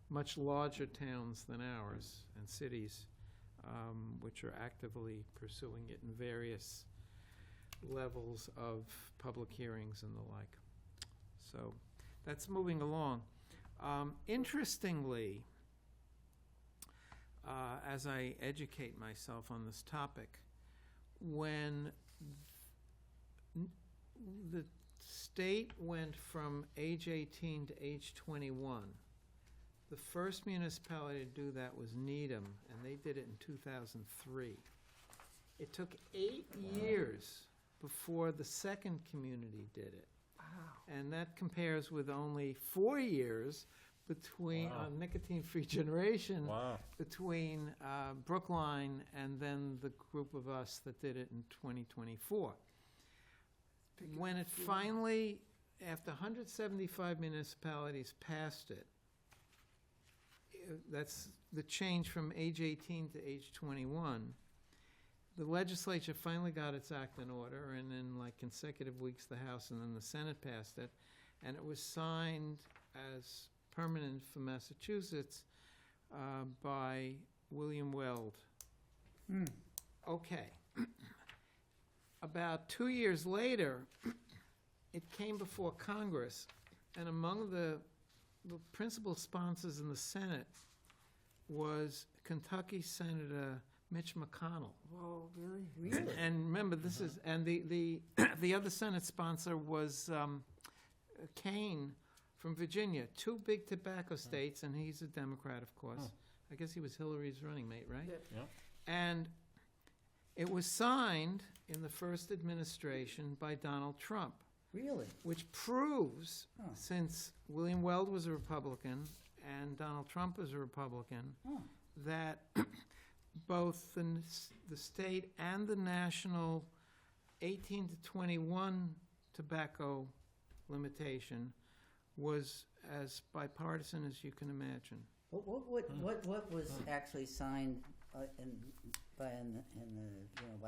S2: much larger towns than ours, and cities, which are actively pursuing it in various levels of public hearings and the like. So that's moving along. Interestingly, as I educate myself on this topic, when the state went from age 18 to age 21, the first municipality to do that was Needham, and they did it in 2003. It took 8 years before the second community did it. And that compares with only 4 years between,
S1: Wow.
S2: nicotine-free generation,
S1: Wow.
S2: between Brookline and then the group of us that did it in 2024. When it finally, after 175 municipalities passed it, that's the change from age 18 to age 21, the legislature finally got its act in order, and in like consecutive weeks, the House and then the Senate passed it, and it was signed as permanent for Massachusetts by William Weld. Okay. About 2 years later, it came before Congress, and among the principal sponsors in the Senate was Kentucky Senator Mitch McConnell.
S3: Whoa, really?
S5: Really?
S2: And remember, this is, and the other Senate sponsor was Kane from Virginia, two big tobacco states, and he's a Democrat, of course. I guess he was Hillary's running mate, right?
S3: Yeah.
S1: Yeah.
S2: And it was signed in the first administration by Donald Trump,
S5: Really?
S2: which proves,
S5: Huh.
S2: since William Weld was a Republican and Donald Trump was a Republican,
S5: Huh.
S2: that both the state and the national 18 to 21 tobacco limitation was as bipartisan as you can imagine.
S5: What was actually signed by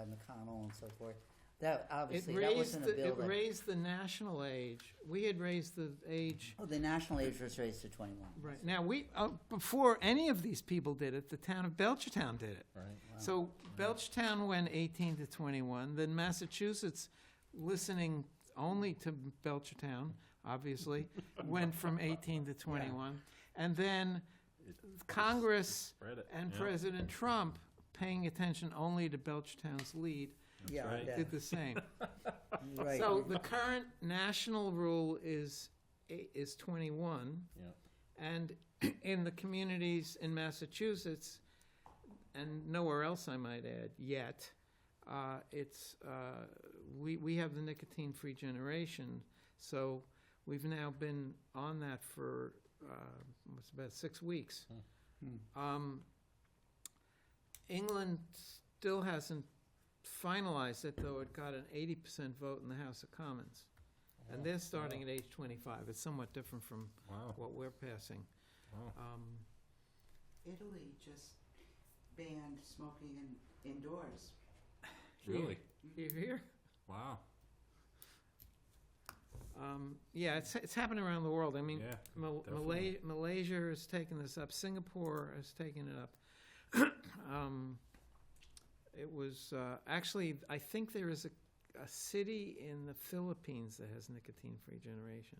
S5: McConnell and so forth? That obviously that wasn't a bill.
S2: It raised the national age. We had raised the age.
S5: The national age was raised to 21.
S2: Right. Now, before any of these people did it, the town of Belchertown did it.
S1: Right.
S2: So Belchertown went 18 to 21. Then Massachusetts, listening only to Belchertown, obviously, went from 18 to 21. And then Congress
S1: Spread it.
S2: and
S1: Yeah.
S2: President Trump, paying attention only to Belchertown's lead,
S5: Yeah,
S1: right.
S5: yeah.
S2: did the same.
S5: Right.
S2: So the current national rule is 21.
S1: Yeah.
S2: And in the communities in Massachusetts, and nowhere else, I might add, yet, we have the nicotine-free generation. So we've now been on that for it's about 6 weeks. England still hasn't finalized it, though it got an 80% vote in the House of Commons. And they're starting at age 25. It's somewhat different from
S1: Wow.
S2: what we're passing.
S1: Wow.
S10: Italy just banned smoking indoors.
S1: Really?
S2: Here?
S1: Wow.
S2: Yeah, it's happening around the world. I mean,
S1: Yeah, definitely.
S2: Malaysia has taken this up. Singapore has taken it up. It was actually, I think there is a city in the Philippines that has nicotine-free generation.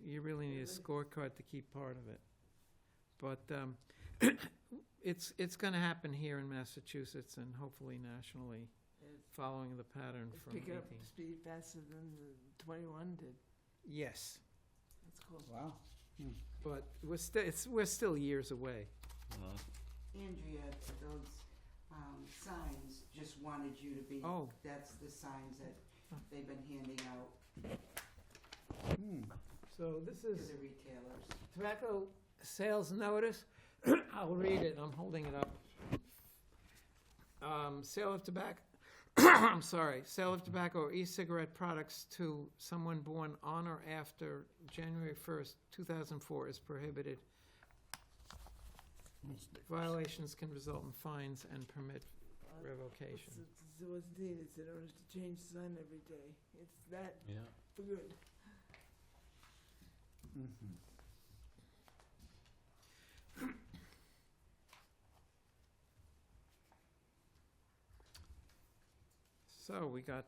S2: You really need a scorecard to keep part of it. But it's going to happen here in Massachusetts and hopefully nationally, following the pattern from
S3: Pick
S2: 18.
S3: up speed faster than the 21 did.
S2: Yes,
S3: That's cool.
S5: Wow.
S2: but we're still years away.
S10: Andrea, those signs, just wanted you to be,
S2: Oh.
S10: that's the signs that they've been handing out
S2: So this
S10: to
S2: is
S10: the retailers.
S2: tobacco sales notice. I'll read it. I'm holding it up. Sale of tobacco. I'm sorry. Sale of tobacco or e-cigarette products to someone born on or after January 1st, 2004 is prohibited. Violations can result in fines and permit revocation.
S3: So what's needed in order to change the sign every day. It's that
S1: Yeah.
S3: for good.
S2: So we got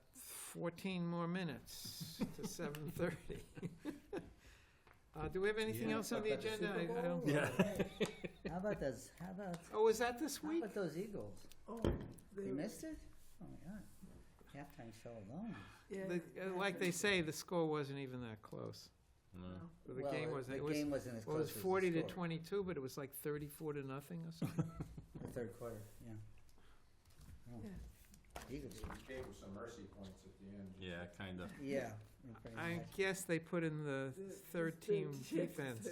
S2: 14 more minutes to 7:30. Do we have anything
S1: Yeah.
S2: else on the
S5: About the
S2: agenda?
S5: Super
S2: I don't.
S5: Bowl?
S1: Yeah.
S5: How about those?
S2: Oh, is that this
S5: How
S2: week?
S5: about those Eagles?
S3: Oh,
S5: You missed it? Oh my God! Halftime show alone.
S3: yeah.
S2: Like they say, the score wasn't even that close.
S1: No.
S2: The
S5: Well,
S2: game was.
S5: The
S2: It was.
S5: game wasn't as
S2: Well,
S5: close
S2: it was
S5: as the
S2: 40 to
S5: score.
S2: 22, but it was like 34 to nothing or something.
S5: The third quarter. Yeah. Oh.
S3: Yeah.
S5: Eagles.
S11: Gave him some mercy points at the end.
S1: Yeah, kind of.
S5: Yeah. pretty
S2: I
S5: much.
S2: guess they put in the third team defense.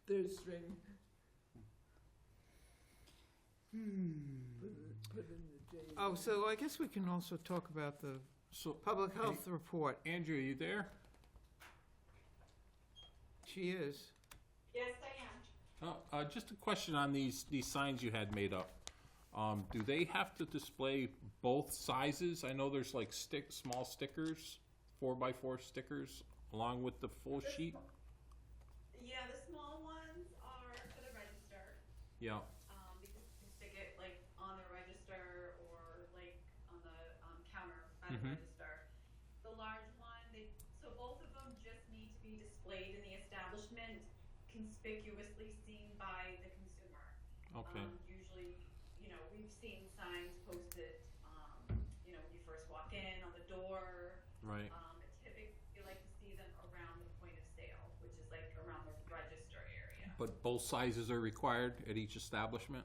S3: Third string. Put in the J.
S2: Oh, so I guess we can also talk about the
S1: So,
S2: public health report.
S1: Andrea, you there?
S2: She is.
S7: Yes, I am.
S1: Just a question on these signs you had made up. Do they have to display both sizes? I know there's like small stickers, 4x4 stickers, along with the full sheet.
S7: Yeah, the
S1: Yeah,
S7: because you can stick it like on the register or like on the counter at a register. The large one, so both of them just need to be displayed in the establishment, conspicuously seen by the consumer.
S1: okay,
S7: Usually, we've seen signs posted, when you first walk in on the door.
S1: right.
S7: But typically, you like to see them around the point of sale, which is like around the register area.
S1: But both sizes are required at each establishment?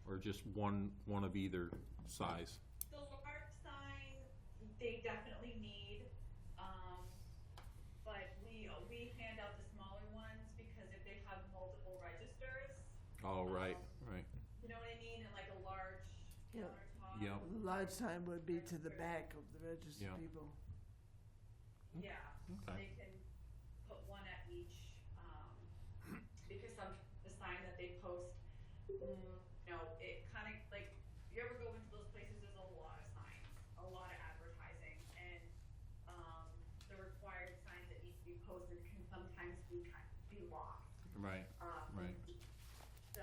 S1: Or just one of either size?
S7: The large sign, they definitely need, but we hand out the smaller ones because if they have multiple registers.
S1: Oh, right, right.
S7: You know what I mean? And like a large
S3: Yeah.
S7: countertop.
S1: Yeah.
S3: The large sign would be to the back of the registered
S1: Yeah.
S3: people.
S7: Yeah.
S1: Okay.
S7: They can put one at each, because the sign that they post, it kind of like, you ever go into those places, there's a lot of signs, a lot of advertising, and the required signs that need to be posted can sometimes be lost.
S1: Right, right.
S7: So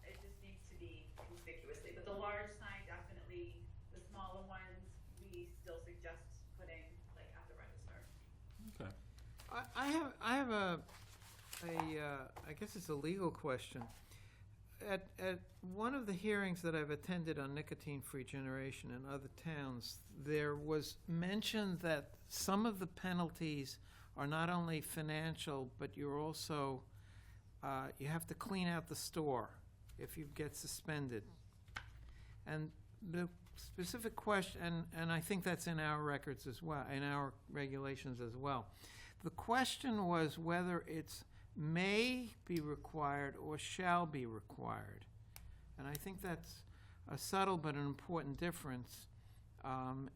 S7: it just needs to be conspicuously, but the large sign definitely, the smaller ones, we still suggest putting like at the register.
S1: Okay.
S2: I have a I guess it's a legal question. At one of the hearings that I've attended on nicotine-free generation in other towns, there was mentioned that some of the penalties are not only financial, but you're also, you have to clean out the store if you get suspended. And the specific question, and I think that's in our records as well, in our regulations as well. The question was whether it's may be required or shall be required. And I think that's a subtle but an important difference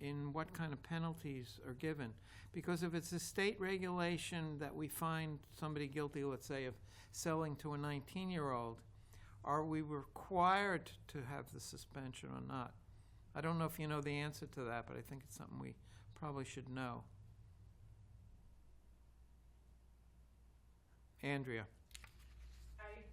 S2: in what kind of penalties are given. Because if it's a state regulation that we find somebody guilty, let's say, of selling to a 19-year-old, are we required to have the suspension or not? I don't know if you know the answer to that, but I think it's something we probably should know. Andrea.
S7: I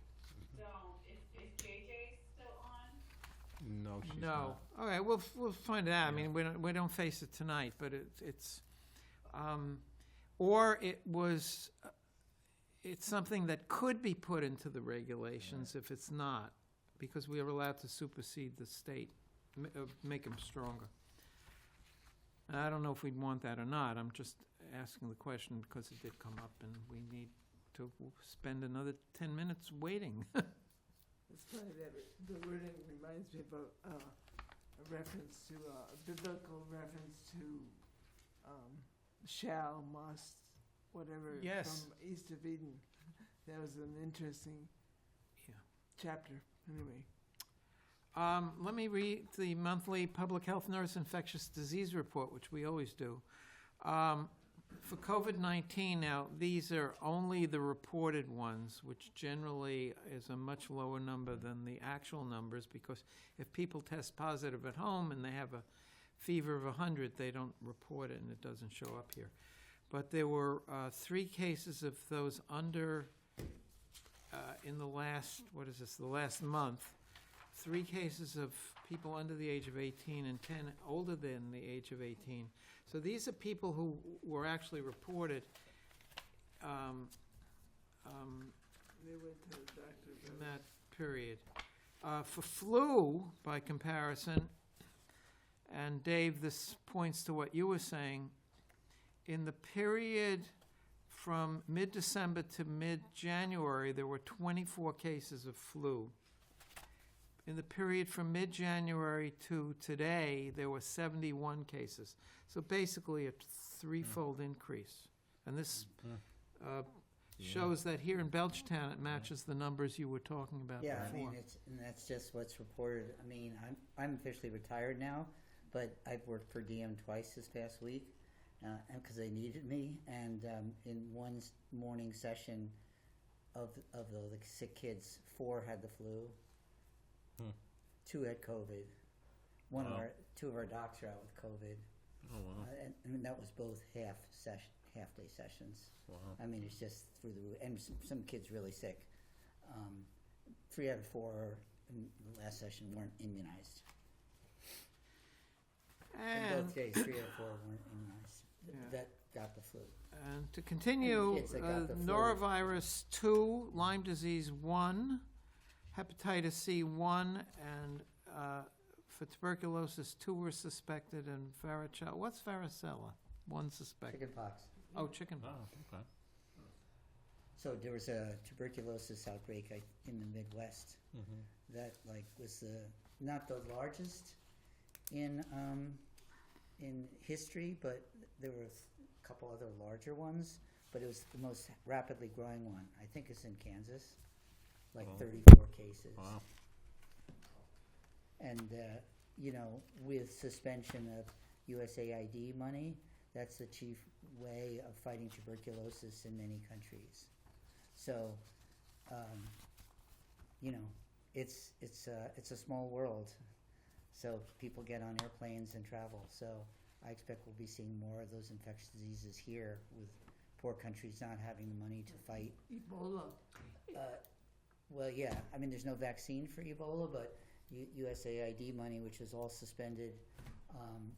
S7: don't, is JJ still on?
S1: No, she's
S2: No.
S1: not.
S2: Okay, we'll find out. I mean, we don't face it tonight, but it's or it was, it's something that could be put into the regulations if it's not, because we are allowed to supersede the state, make them stronger. And I don't know if we'd want that or not. I'm just asking the question because it did come up and we need to spend another 10 minutes waiting.
S3: It's funny that the wording reminds me of a reference to, a biblical reference to shall, must, whatever,
S2: Yes.
S3: from East of Eden. That was an interesting
S2: Yeah.
S3: chapter, anyway.
S2: Let me read the monthly Public Health Nurse Infectious Disease Report, which we always do. For COVID-19 now, these are only the reported ones, which generally is a much lower number than the actual numbers, because if people test positive at home and they have a fever of 100, they don't report it and it doesn't show up here. But there were 3 cases of those under, in the last, the last month, 3 cases of people under the age of 18 and 10 older than the age of 18. So these are people who were actually reported
S3: They went to the doctor.
S2: in that period. For flu, by comparison, and Dave, this points to what you were saying, in the period from mid-December to mid-January, there were 24 cases of flu. In the period from mid-January to today, there were 71 cases. So basically a threefold increase. And this shows that here in Belchertown, it matches the numbers you were talking about before.
S5: Yeah, I mean, and that's just what's reported. I mean, I'm officially retired now, but I've worked per diem twice this past week, and because they needed me. And in one morning session of the sick kids, 4 had the flu. 2 had COVID. Two of our docs are out with COVID.
S1: Oh, wow.
S5: And that was both half-day sessions.
S1: Wow.
S5: I mean, it's just through the roof. And some kids really sick. 3 out of 4 in the last session weren't immunized. In
S2: And,
S5: both days, 3 out of 4 weren't immunized.
S2: Yeah.
S5: That got the flu.
S2: and to continue,
S5: kids that got the flu.
S2: norovirus 2, Lyme disease 1, hepatitis C 1, and for tuberculosis 2 were suspected, and varicella. What's varicella? 1 suspected.
S5: Chickenpox.
S2: Oh, chickenpox.
S1: Oh, okay.
S5: So there was a tuberculosis outbreak in the Midwest that was not the largest in history, but there were a couple other larger ones. But it was the most rapidly growing one. I think it's in Kansas, 34 cases.
S1: Wow.
S5: And with suspension of USAID money, that's the chief way of fighting tuberculosis in many countries. So, it's a small world. So people get on airplanes and travel. So I expect we'll be seeing more of those infectious diseases here, with poor countries not having the money to fight.
S3: Ebola.
S5: Well, yeah. I mean, there's no vaccine for Ebola, but USAID money, which is all suspended,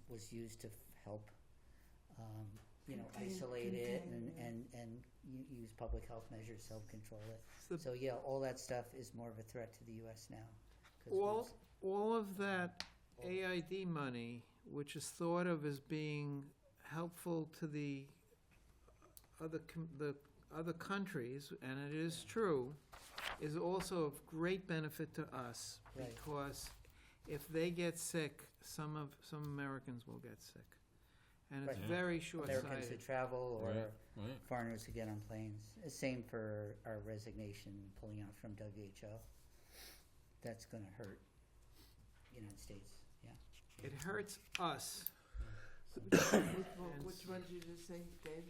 S5: was used to help isolate it and use public health measures to help control it. So yeah, all that stuff is more of a threat to the U.S. now. 'Cause
S2: All of that AID money, which is thought of as being helpful to the other countries, and it is true, is also of great benefit to us,
S5: Right.
S2: because if they get sick, some Americans will get sick, and it's
S5: Right.
S2: very
S5: Americans who
S2: short-sighted.
S5: travel or
S1: Right.
S5: foreigners who get on planes. Same for our resignation pulling out from WHO. That's going to hurt the United States. Yeah.
S2: It hurts us.
S3: Which one did you just say, Dave?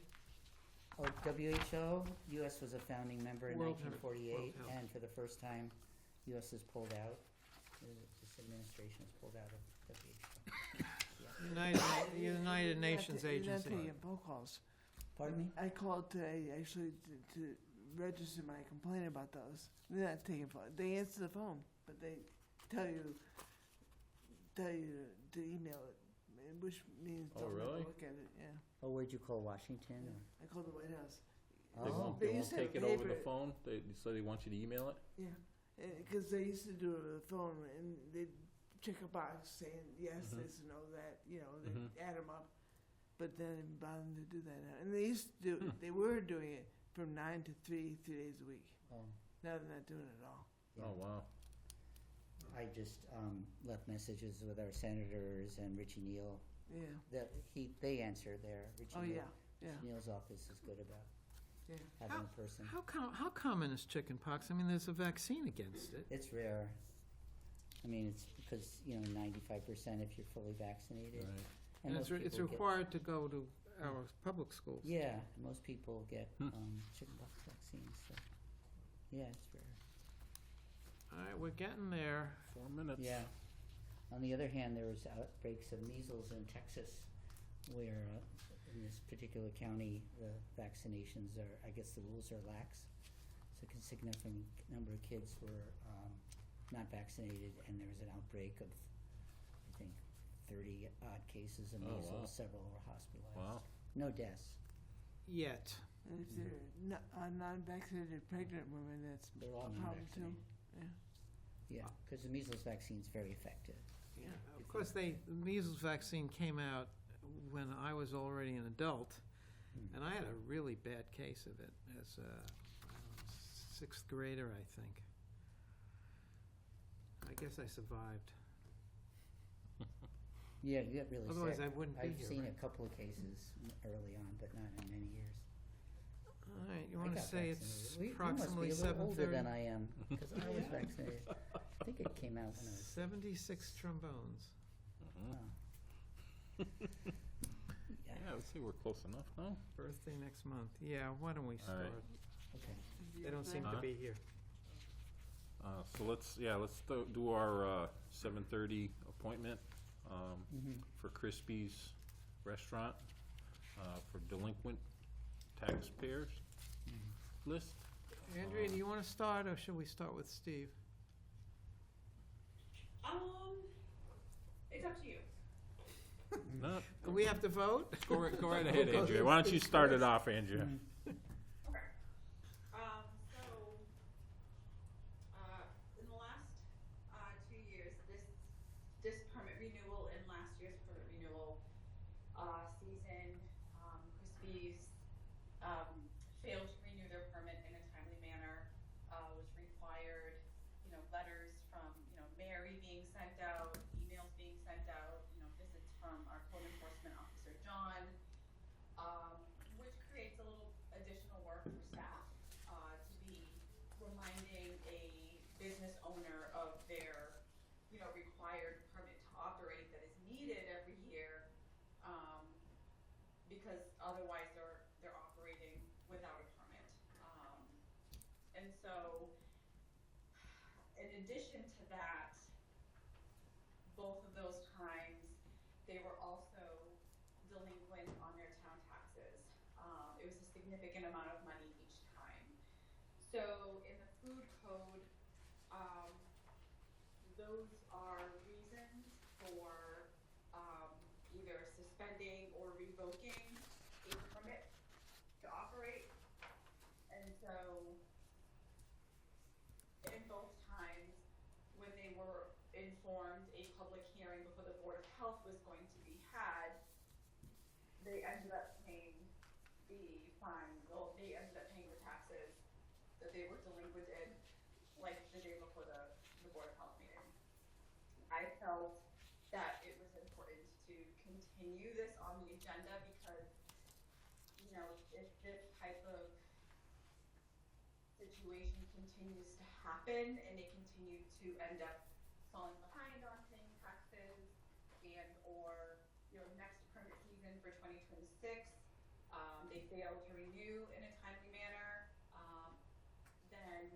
S5: Oh, WHO, U.S. was a founding member in
S2: World
S5: 1948,
S2: Health.
S5: and for the first time, U.S. has pulled out. This administration has pulled out of WHO.
S2: United Nations
S3: You're not
S2: Agency.
S3: taking phone calls.
S5: Pardon me?
S3: I called today actually to register my complaint about those. They're not taking phone. They answer the phone, but they tell you to email it, which means
S1: Oh,
S3: don't
S1: really?
S3: ever look at it. Yeah,
S5: Oh, where'd you call Washington? Or?
S3: I called the White House.
S1: They
S5: Oh,
S1: won't,
S3: They
S1: they won't
S3: used to have
S1: take it over the
S3: paper.
S1: phone? So they want you to email it?
S3: Yeah, because they used to do it over the phone, and they'd check a box saying yes, this, no, that. They add them up, but then they didn't bother to do that now. And they used to do. They were doing it from 9 to 3 days a week.
S5: Oh,
S3: Now they're not doing it at all.
S5: yeah.
S1: Oh, wow.
S5: I just left messages with our senators and Richie Neal.
S3: Yeah.
S5: They answer there. Richie
S3: Oh
S5: Neal.
S3: yeah.
S5: Richie Neal's office is good about
S3: Yeah.
S5: having a person.
S2: How common is chickenpox? I mean, there's a vaccine against it.
S5: It's rare. I mean, it's because 95% if you're fully vaccinated.
S1: Right.
S2: And
S5: most
S2: it's
S5: people get-
S2: required to go to our public schools.
S5: Yeah, most people get chickenpox vaccines. So yeah, it's rare.
S2: All right, we're getting there.
S1: 4 minutes.
S5: Yeah. On the other hand, there was outbreaks of measles in Texas, where in this particular county, the vaccinations are, I guess the rules are lax. So a significant number of kids were not vaccinated, and there was an outbreak of, I think, 30-odd cases of
S1: Oh,
S5: measles.
S1: wow.
S5: Several were hospitalized.
S1: Wow.
S5: No deaths.
S2: Yet.
S3: And if they're non-vaccinated pregnant women, that's
S5: They're all
S3: a problem too.
S5: non-vaccinated. Yeah, because the measles vaccine is very effective.
S2: Yeah, of course, the measles vaccine came out when I was already an adult, and I had a really bad case of it as a 6th grader, I think. I guess I survived.
S5: Yeah, you get really
S2: Otherwise,
S5: sick.
S2: I wouldn't be
S5: I've
S2: here,
S5: seen
S2: right?
S5: a couple of cases early on, but not in many years.
S2: All right, you
S5: I
S2: want to
S5: got
S2: say
S5: vaccinated.
S2: it's
S5: You
S2: approximately
S5: must be a little older
S2: 7:30?
S5: than I am, because I was vaccinated. I think it came out when I was
S2: 76 trombones.
S5: Oh.
S1: Yeah, I would say we're close enough, no?
S2: Birthday next month. Yeah, why don't we
S1: All
S2: start?
S1: right.
S5: Okay.
S2: They don't seem to
S1: Huh?
S2: be here.
S1: So let's do our 7:30 appointment for Krispy's restaurant for delinquent taxpayers list.
S2: Andrea, do you want to start, or should we start with Steve?
S7: It's up to you.
S1: No,
S2: Do we have to vote?
S1: go right ahead, Andrea. Why don't you start it off, Andrea?
S7: Okay. So, in the last, 2 years, this permit renewal and last year's permit renewal, season, Krispy's, failed to renew their permit in a timely manner, which required, letters from, Mary being sent out, emails being sent out, visits from our code enforcement officer, John, which creates a little additional work for staff, to be reminding a business owner of their, required permit to operate that is needed every year, because otherwise they're operating without a permit. And so, in addition to that, both of those times, they were also delinquent on their town taxes. It was a significant amount of money each time. So in the food code, those are reasons for either suspending or revoking a permit to operate. And so in both times, when they were informed a public hearing before the Board of Health was going to be had, they ended up paying the fine, well, they ended up paying the taxes that they were delinquent in, like the day before the Board of Health meeting. I felt that it was important to continue this on the agenda because, if this type of situation continues to happen and they continue to end up falling behind on paying taxes and or, next permit season for 2026, they fail to renew in a timely manner, then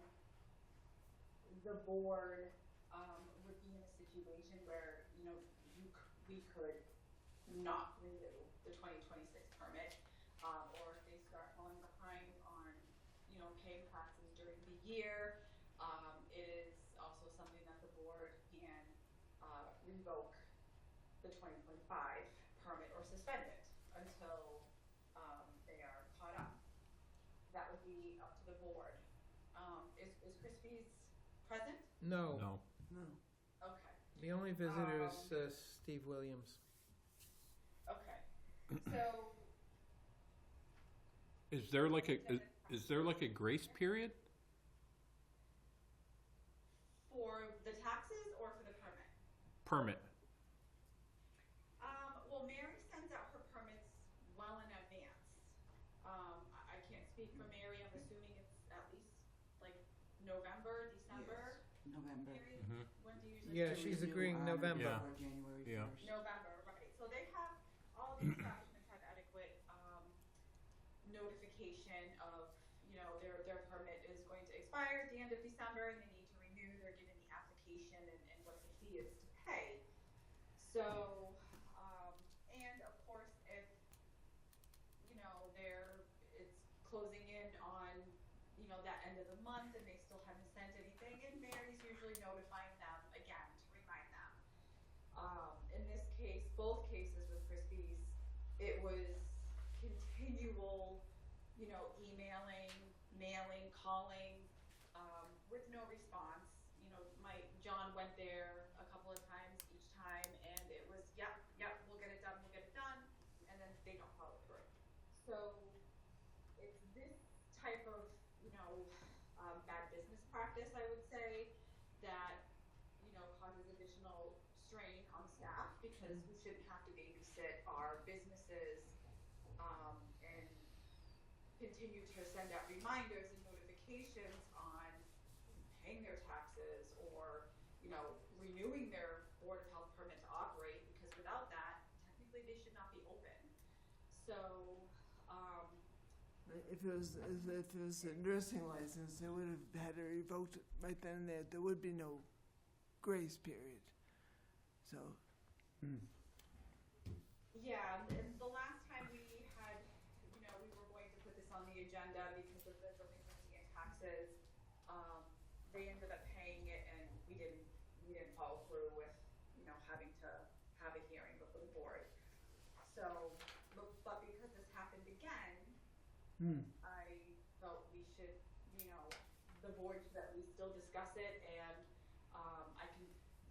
S7: the board would be in a situation where, we could not renew the 2026 permit, or if they start falling behind on, paying taxes during the year, it is also something that the board can revoke the 2025 permit or suspend it until they are caught up. That would be up to the board. Is Krispy's present?
S2: No.
S1: No.
S3: No.
S7: Okay.
S2: The only visitor is Steve Williams.
S7: Okay. So
S1: Is there like a grace period?
S7: for the taxes or for the permit?
S1: Permit.
S7: Well, Mary sends out her permits well in advance. I can't speak for Mary. I'm assuming it's at least like November, December.
S10: November.
S7: Mary,
S1: Mhm.
S7: when do you usually?
S2: Yeah,
S10: To
S2: she's
S10: renew
S2: agreeing
S10: on
S2: November.
S1: Yeah.
S10: Or January
S1: Yeah.
S10: 1st.
S7: November, right. So they have, all the establishments have adequate notification of, their permit is going to expire at the end of December and they need to renew. They're given the application and what the fee is to pay. So, and of course, if, it's closing in on, that end of the month and they still haven't sent anything, and Mary's usually notifying them again to remind them. In this case, both cases with Krispy's, it was continual, emailing, mailing, calling, with no response. John went there a couple of times each time and it was, yep, we'll get it done, and then they don't follow through. So it's this type of, bad business practice, I would say, that, causes additional strain on staff because we shouldn't have to babysit our businesses, and continue to send out reminders and notifications on paying their taxes or, renewing their Board of Health permit to operate, because without that, technically they should not be open. So,
S3: If it was a nursing license, they would have had it revoked right then and there. There would be no grace period. So,
S7: yeah, and the last time we had, we were going to put this on the agenda because of the delinquency in taxes. consequences, they ended up paying it, and we didn't follow through with, having to have a hearing before the board. So, but because this happened again, I felt we should, the board should at least still discuss it, and I can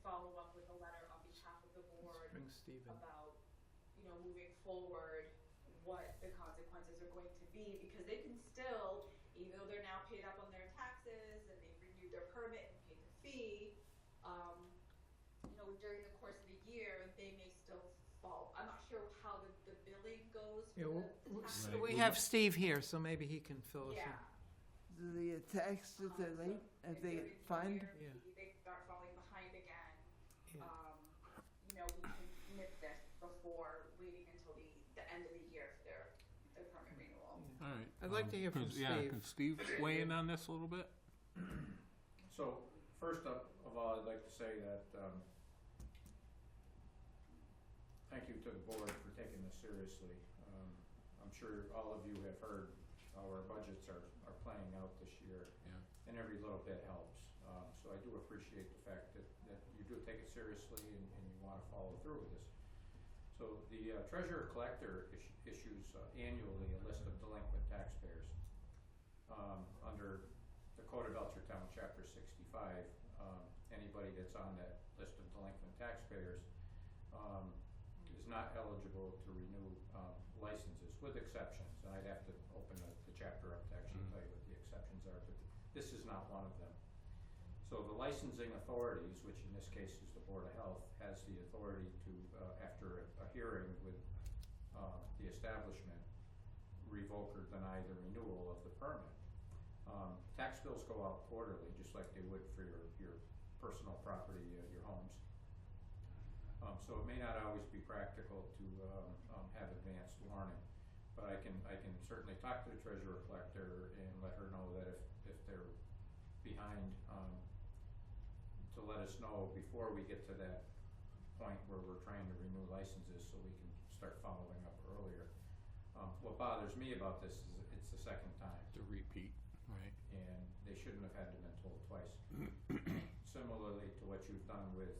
S7: follow up with a letter on behalf of the board
S2: Bring Steve in.
S7: about, moving forward, what the consequences are going to be, because they can still, even though they're now paid up on their taxes and they've renewed their permit and paid the fee, during the course of the year, they may still fall. I'm not sure how the billing goes for
S2: Yeah,
S7: the tax.
S1: Right.
S2: we have Steve here, so maybe he can fill us in.
S7: Yeah.
S3: Do they get taxed if they're late, if they get fined?
S2: Yeah.
S7: They start falling behind again.
S2: Yeah.
S7: We can nip this before waiting until the end of the year for their permit renewal.
S1: All right.
S2: I'd like to hear from
S1: Yeah,
S2: Steve.
S1: can Steve weigh in on this a little bit?
S11: So, first up of all, I'd like to say that, thank you to the board for taking this seriously. I'm sure all of you have heard how our budgets are playing out this year.
S1: Yeah.
S11: And every little bit helps. So I do appreciate the fact that you do take it seriously and you want to follow through with this. So the treasurer collector issues annually a list of delinquent taxpayers. Under the Code of Belchertown, Chapter 65, anybody that's on that list of delinquent taxpayers is not eligible to renew licenses, with exceptions. And I'd have to open the chapter up to actually tell you what the exceptions are, but this is not one of them. So the licensing authorities, which in this case is the Board of Health, has the authority to, after a hearing with the establishment, revoke or deny the renewal of the permit. Tax bills go out quarterly, just like they would for your personal property, your homes. So it may not always be practical to have advanced warning, but I can certainly talk to the treasurer collector and let her know that if they're behind, to let us know before we get to that point where we're trying to renew licenses, so we can start following up earlier. What bothers me about this is it's the second time.
S1: To repeat, right?
S11: And they shouldn't have had to been told twice. Similarly to what you've done with,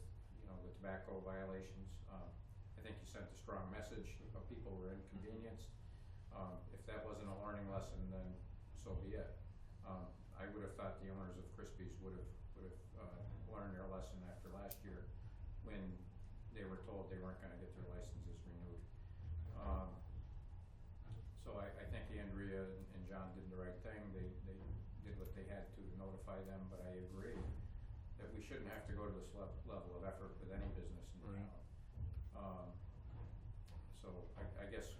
S11: the tobacco violations, I think you sent a strong message, people were inconvenienced. If that wasn't a learning lesson, then so be it. I would have thought the owners of Krispy's would have learned their lesson after last year, when they were told they weren't going to get their licenses renewed. So I think Andrea and John did the right thing. They did what they had to notify them, but I agree that we shouldn't have to go to this level of effort with any business in
S1: Right.
S11: town. So I guess,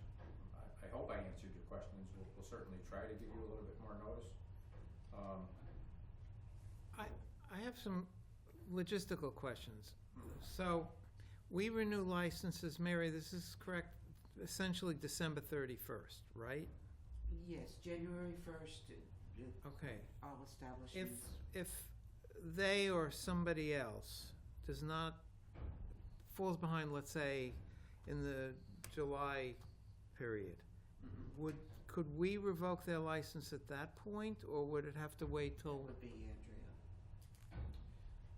S11: I hope I answered your questions. We'll certainly try to give you a little bit more notice.
S2: I have some logistical questions. So, we renew licenses, Mary, this is correct, essentially December 31st, right?
S10: Yes, January 1st,
S2: Okay.
S10: all establishments.
S2: If they or somebody else does not, falls behind, let's say, in the July period, could we revoke their license at that point, or would it have to wait till?
S10: Would be Andrea.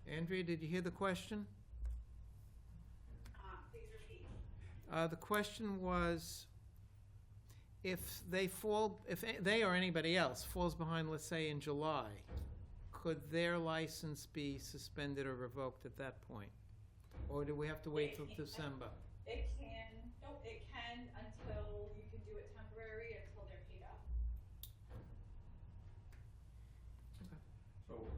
S2: Andrea, did you hear the question?
S7: Please repeat.
S2: The question was, if they or anybody else falls behind, let's say in July, could their license be suspended or revoked at that point? Or do we have to wait till December?
S7: It can until you can do it temporary until they're paid up.
S11: So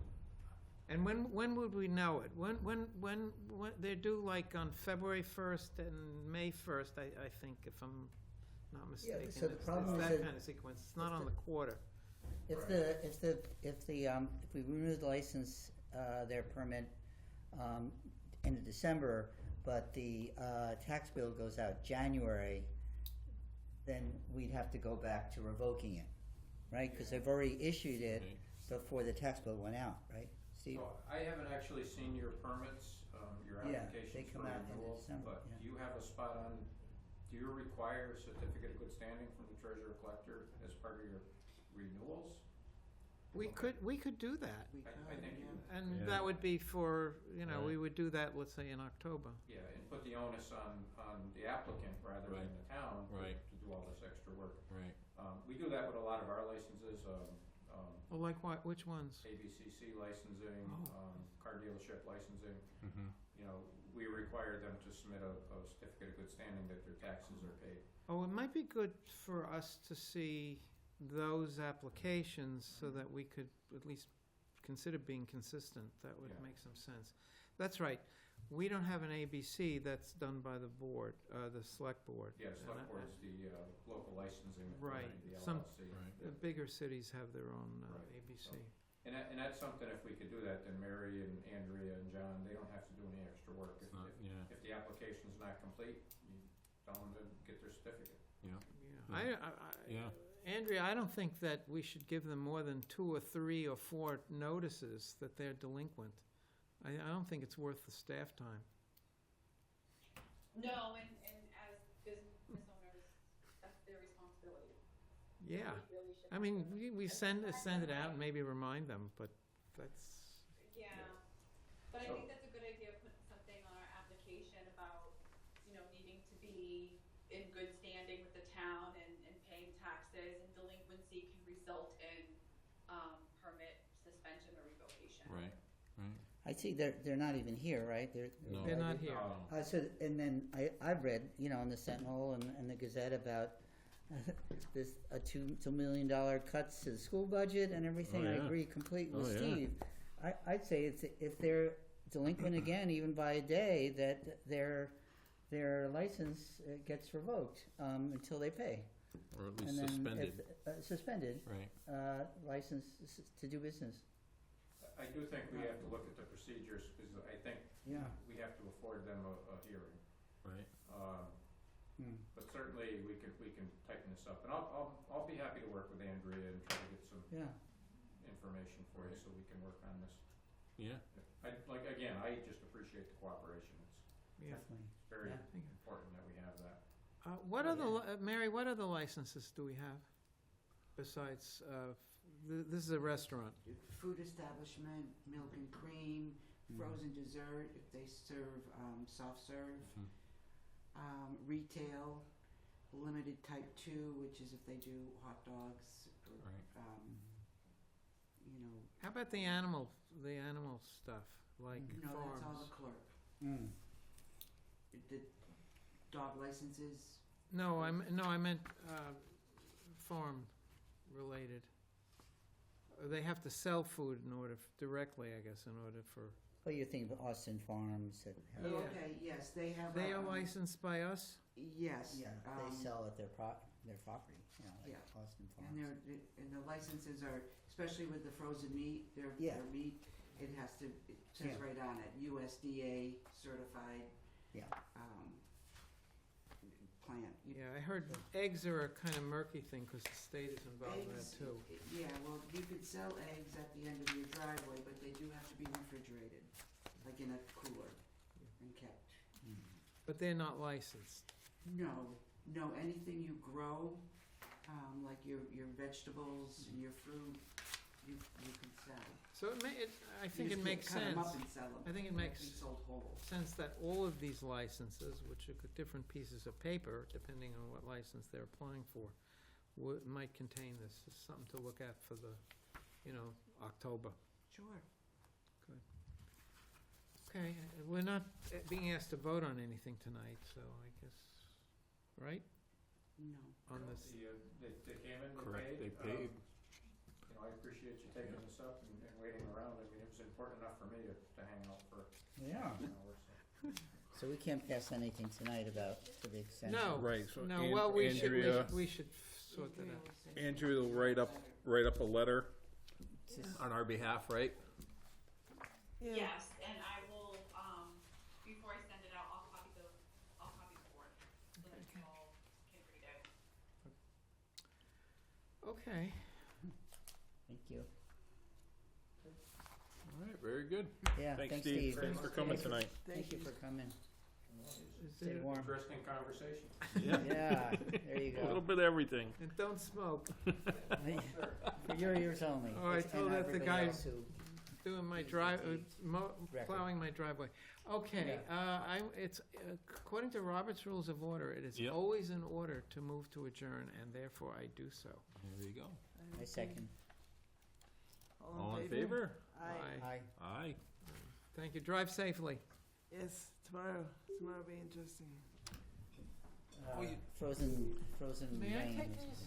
S2: And when would we know it? When they're due, like on February 1st and May 1st, I think, if I'm not mistaken.
S5: so the
S2: It's
S5: problem
S2: that
S5: is that
S2: kind of sequence. It's not
S5: if
S2: on the quarter.
S5: If we renew the license, their permit, end of December, but the tax bill goes out January, then we'd have to go back to revoking it, right? Because they've already issued it
S1: Okay.
S5: before the tax bill went out, right, Steve?
S11: So I haven't actually seen your permits, your
S5: Yeah,
S11: applications
S5: they come
S11: for
S5: out end of
S11: renewal,
S5: December,
S11: but
S5: yeah.
S11: do you have a spot on, do you require a certificate of good standing from the treasurer collector as part of your renewals?
S2: We could do that.
S10: We
S11: I
S10: could,
S11: think you-
S10: yeah.
S2: And
S1: Yeah.
S2: that would be for, you know, we
S1: Right.
S2: would do that, let's say, in October.
S11: Yeah, and put the onus on the applicant rather than
S1: Right.
S11: the town
S1: Right.
S11: to do all this extra work.
S1: Right.
S11: We do that with a lot of our licenses,
S2: Well, like what, which ones?
S11: ABCC licensing,
S2: Oh.
S11: car dealership licensing.
S1: Mm-hmm.
S11: You know, we require them to submit a certificate of good standing that their taxes are paid.
S2: Oh, it might be good for us to see those applications so that we could at least consider being consistent. That would
S11: Yeah.
S2: make some sense. That's right. We don't have an ABC that's done by the board, the select board.
S11: Yeah,
S2: And
S11: select
S2: I-
S11: board is the local licensing
S2: Right.
S11: authority, the
S2: Some-
S11: LLC.
S1: Right.
S2: The bigger cities have their own
S11: Right.
S2: ABC.
S11: So- And that's something, if we could do that, then Mary and Andrea and John, they don't have to do any extra work.
S1: It's not, yeah.
S11: If the application's not complete, you tell them to get their certificate.
S2: Yeah.
S1: Yeah. Yeah.
S2: Andrea, I don't think that we should give them more than 2 or 3 or 4 notices that they're delinquent. I don't think it's worth the staff time.
S7: No, and as business owners, that's their responsibility.
S2: Yeah.
S7: We really should
S2: I mean,
S7: have
S2: we send it out and maybe remind them, but that's,
S7: Yeah, but I
S11: So-
S7: think that's a good idea, putting something on our application about, you know, needing to be in good standing with the town and paying taxes, and delinquency can result in, permit suspension or revocation.
S1: Right. Right.
S5: I see they're not even here, right?
S1: No.
S2: they're not here.
S5: So, and then I've read, you know, in the Sentinel and the Gazette about this, $2 million cuts to the school budget and everything.
S1: Oh,
S5: I
S1: yeah.
S5: agree completely with
S1: Oh, yeah.
S5: Steve. I'd say if they're delinquent again, even by a day, that their license gets revoked, until they pay.
S1: Or at
S5: And
S1: least
S5: then
S1: suspended.
S5: Suspended,
S1: Right.
S5: license to do business.
S11: I do think we have to look at the procedures, because I think
S5: Yeah.
S11: we have to afford them a hearing.
S1: Right.
S11: But certainly, we can tighten this up, and I'll be happy to work with Andrea and try to get some
S5: Yeah.
S11: information for you, so we can work on this.
S1: Yeah.
S11: I just appreciate the cooperation.
S2: Yeah.
S5: Definitely.
S11: It's very
S5: Yeah.
S11: important that we have that.
S2: What other, Mary, what other licenses do we have besides, this is a restaurant?
S10: Food establishment, milk and cream, frozen dessert, if they serve, soft serve. Retail, limited type 2, which is if they do hot dogs, or,
S1: Right.
S10: you know,
S2: How about the animal stuff, like
S10: no, that's all
S2: farms?
S10: the clerk.
S5: Mm.
S10: The dog licenses,
S2: No, I meant, farm related. They have to sell food in order, directly, I guess, in order for,
S5: Oh, you're thinking of Austin Farms that have,
S10: oh,
S2: Yeah.
S10: okay, yes, they have.
S2: they are licensed by us?
S10: Yes.
S5: yeah, they sell at their property, you know, like
S10: Yeah.
S5: Austin Farms.
S10: And the licenses are, especially with the frozen meat, their
S5: Yeah.
S10: meat, it says
S5: Yeah.
S10: right on it, USDA certified,
S5: Yeah.
S10: plant.
S2: Yeah, I heard eggs are a kind of murky thing, because the state is involved in that
S10: Eggs,
S2: too.
S10: yeah, well, you could sell eggs at the end of your driveway, but they do have to be refrigerated, like in a cooler and kept.
S2: But they're not licensed.
S10: No, anything you grow, like your vegetables and your fruit, you can sell.
S2: So I think
S10: You
S2: it
S10: just
S2: makes
S10: can't cut 'em
S2: sense.
S10: up and sell 'em.
S2: I think it
S10: They have
S2: makes
S10: to be sold whole.
S2: Sense that all of these licenses, which are different pieces of paper, depending on what license they're applying for, might contain this. It's something to look at for the, October.
S10: Sure.
S2: Okay, we're not being asked to vote on anything tonight, so I guess, right?
S10: No.
S2: On this,
S11: They came in,
S1: Correct.
S11: they
S1: They
S11: paid.
S1: paid.
S11: I appreciate you taking this up and waiting around. I mean, it was important enough for me to hang out for
S5: Yeah.
S11: an hour, so.
S5: So we can't pass anything tonight about for the extension?
S2: no,
S1: Right, so
S2: no, well, we
S1: Andrea-
S2: should sort that out.
S1: Andrea will write up a letter
S5: Just-
S1: on our behalf, right?
S7: Yes, and I will, before I send it out, I'll copy the board, so that you all can read it.
S2: Okay,
S5: Thank you.
S1: All right, very good.
S5: Yeah,
S1: Thanks,
S5: thanks,
S1: Steve.
S5: Steve.
S1: Thanks for coming
S5: Thanks.
S1: tonight.
S5: Thank you for coming.
S11: Well,
S2: Is
S5: Stay
S2: there-
S5: warm.
S11: Interesting conversation.
S5: Yeah, there you
S1: A little
S5: go.
S1: bit of everything.
S2: And don't smoke.
S5: For your ears only.
S2: Oh, I
S5: And
S2: told that the
S5: everybody
S2: guy
S5: else who-
S2: doing my
S5: Record.
S2: plowing my driveway. Okay, it's, according to Robert's Rules of Order, it is
S1: Yep.
S2: always in order to move to adjourn, and therefore I do so.
S1: There you go.
S5: I second.
S1: All in favor?
S3: Aye.
S5: Aye.
S1: Aye.
S2: Thank you. Drive safely.
S3: Yes, tomorrow will be interesting.
S5: Frozen
S2: May I
S5: rain.
S2: take these?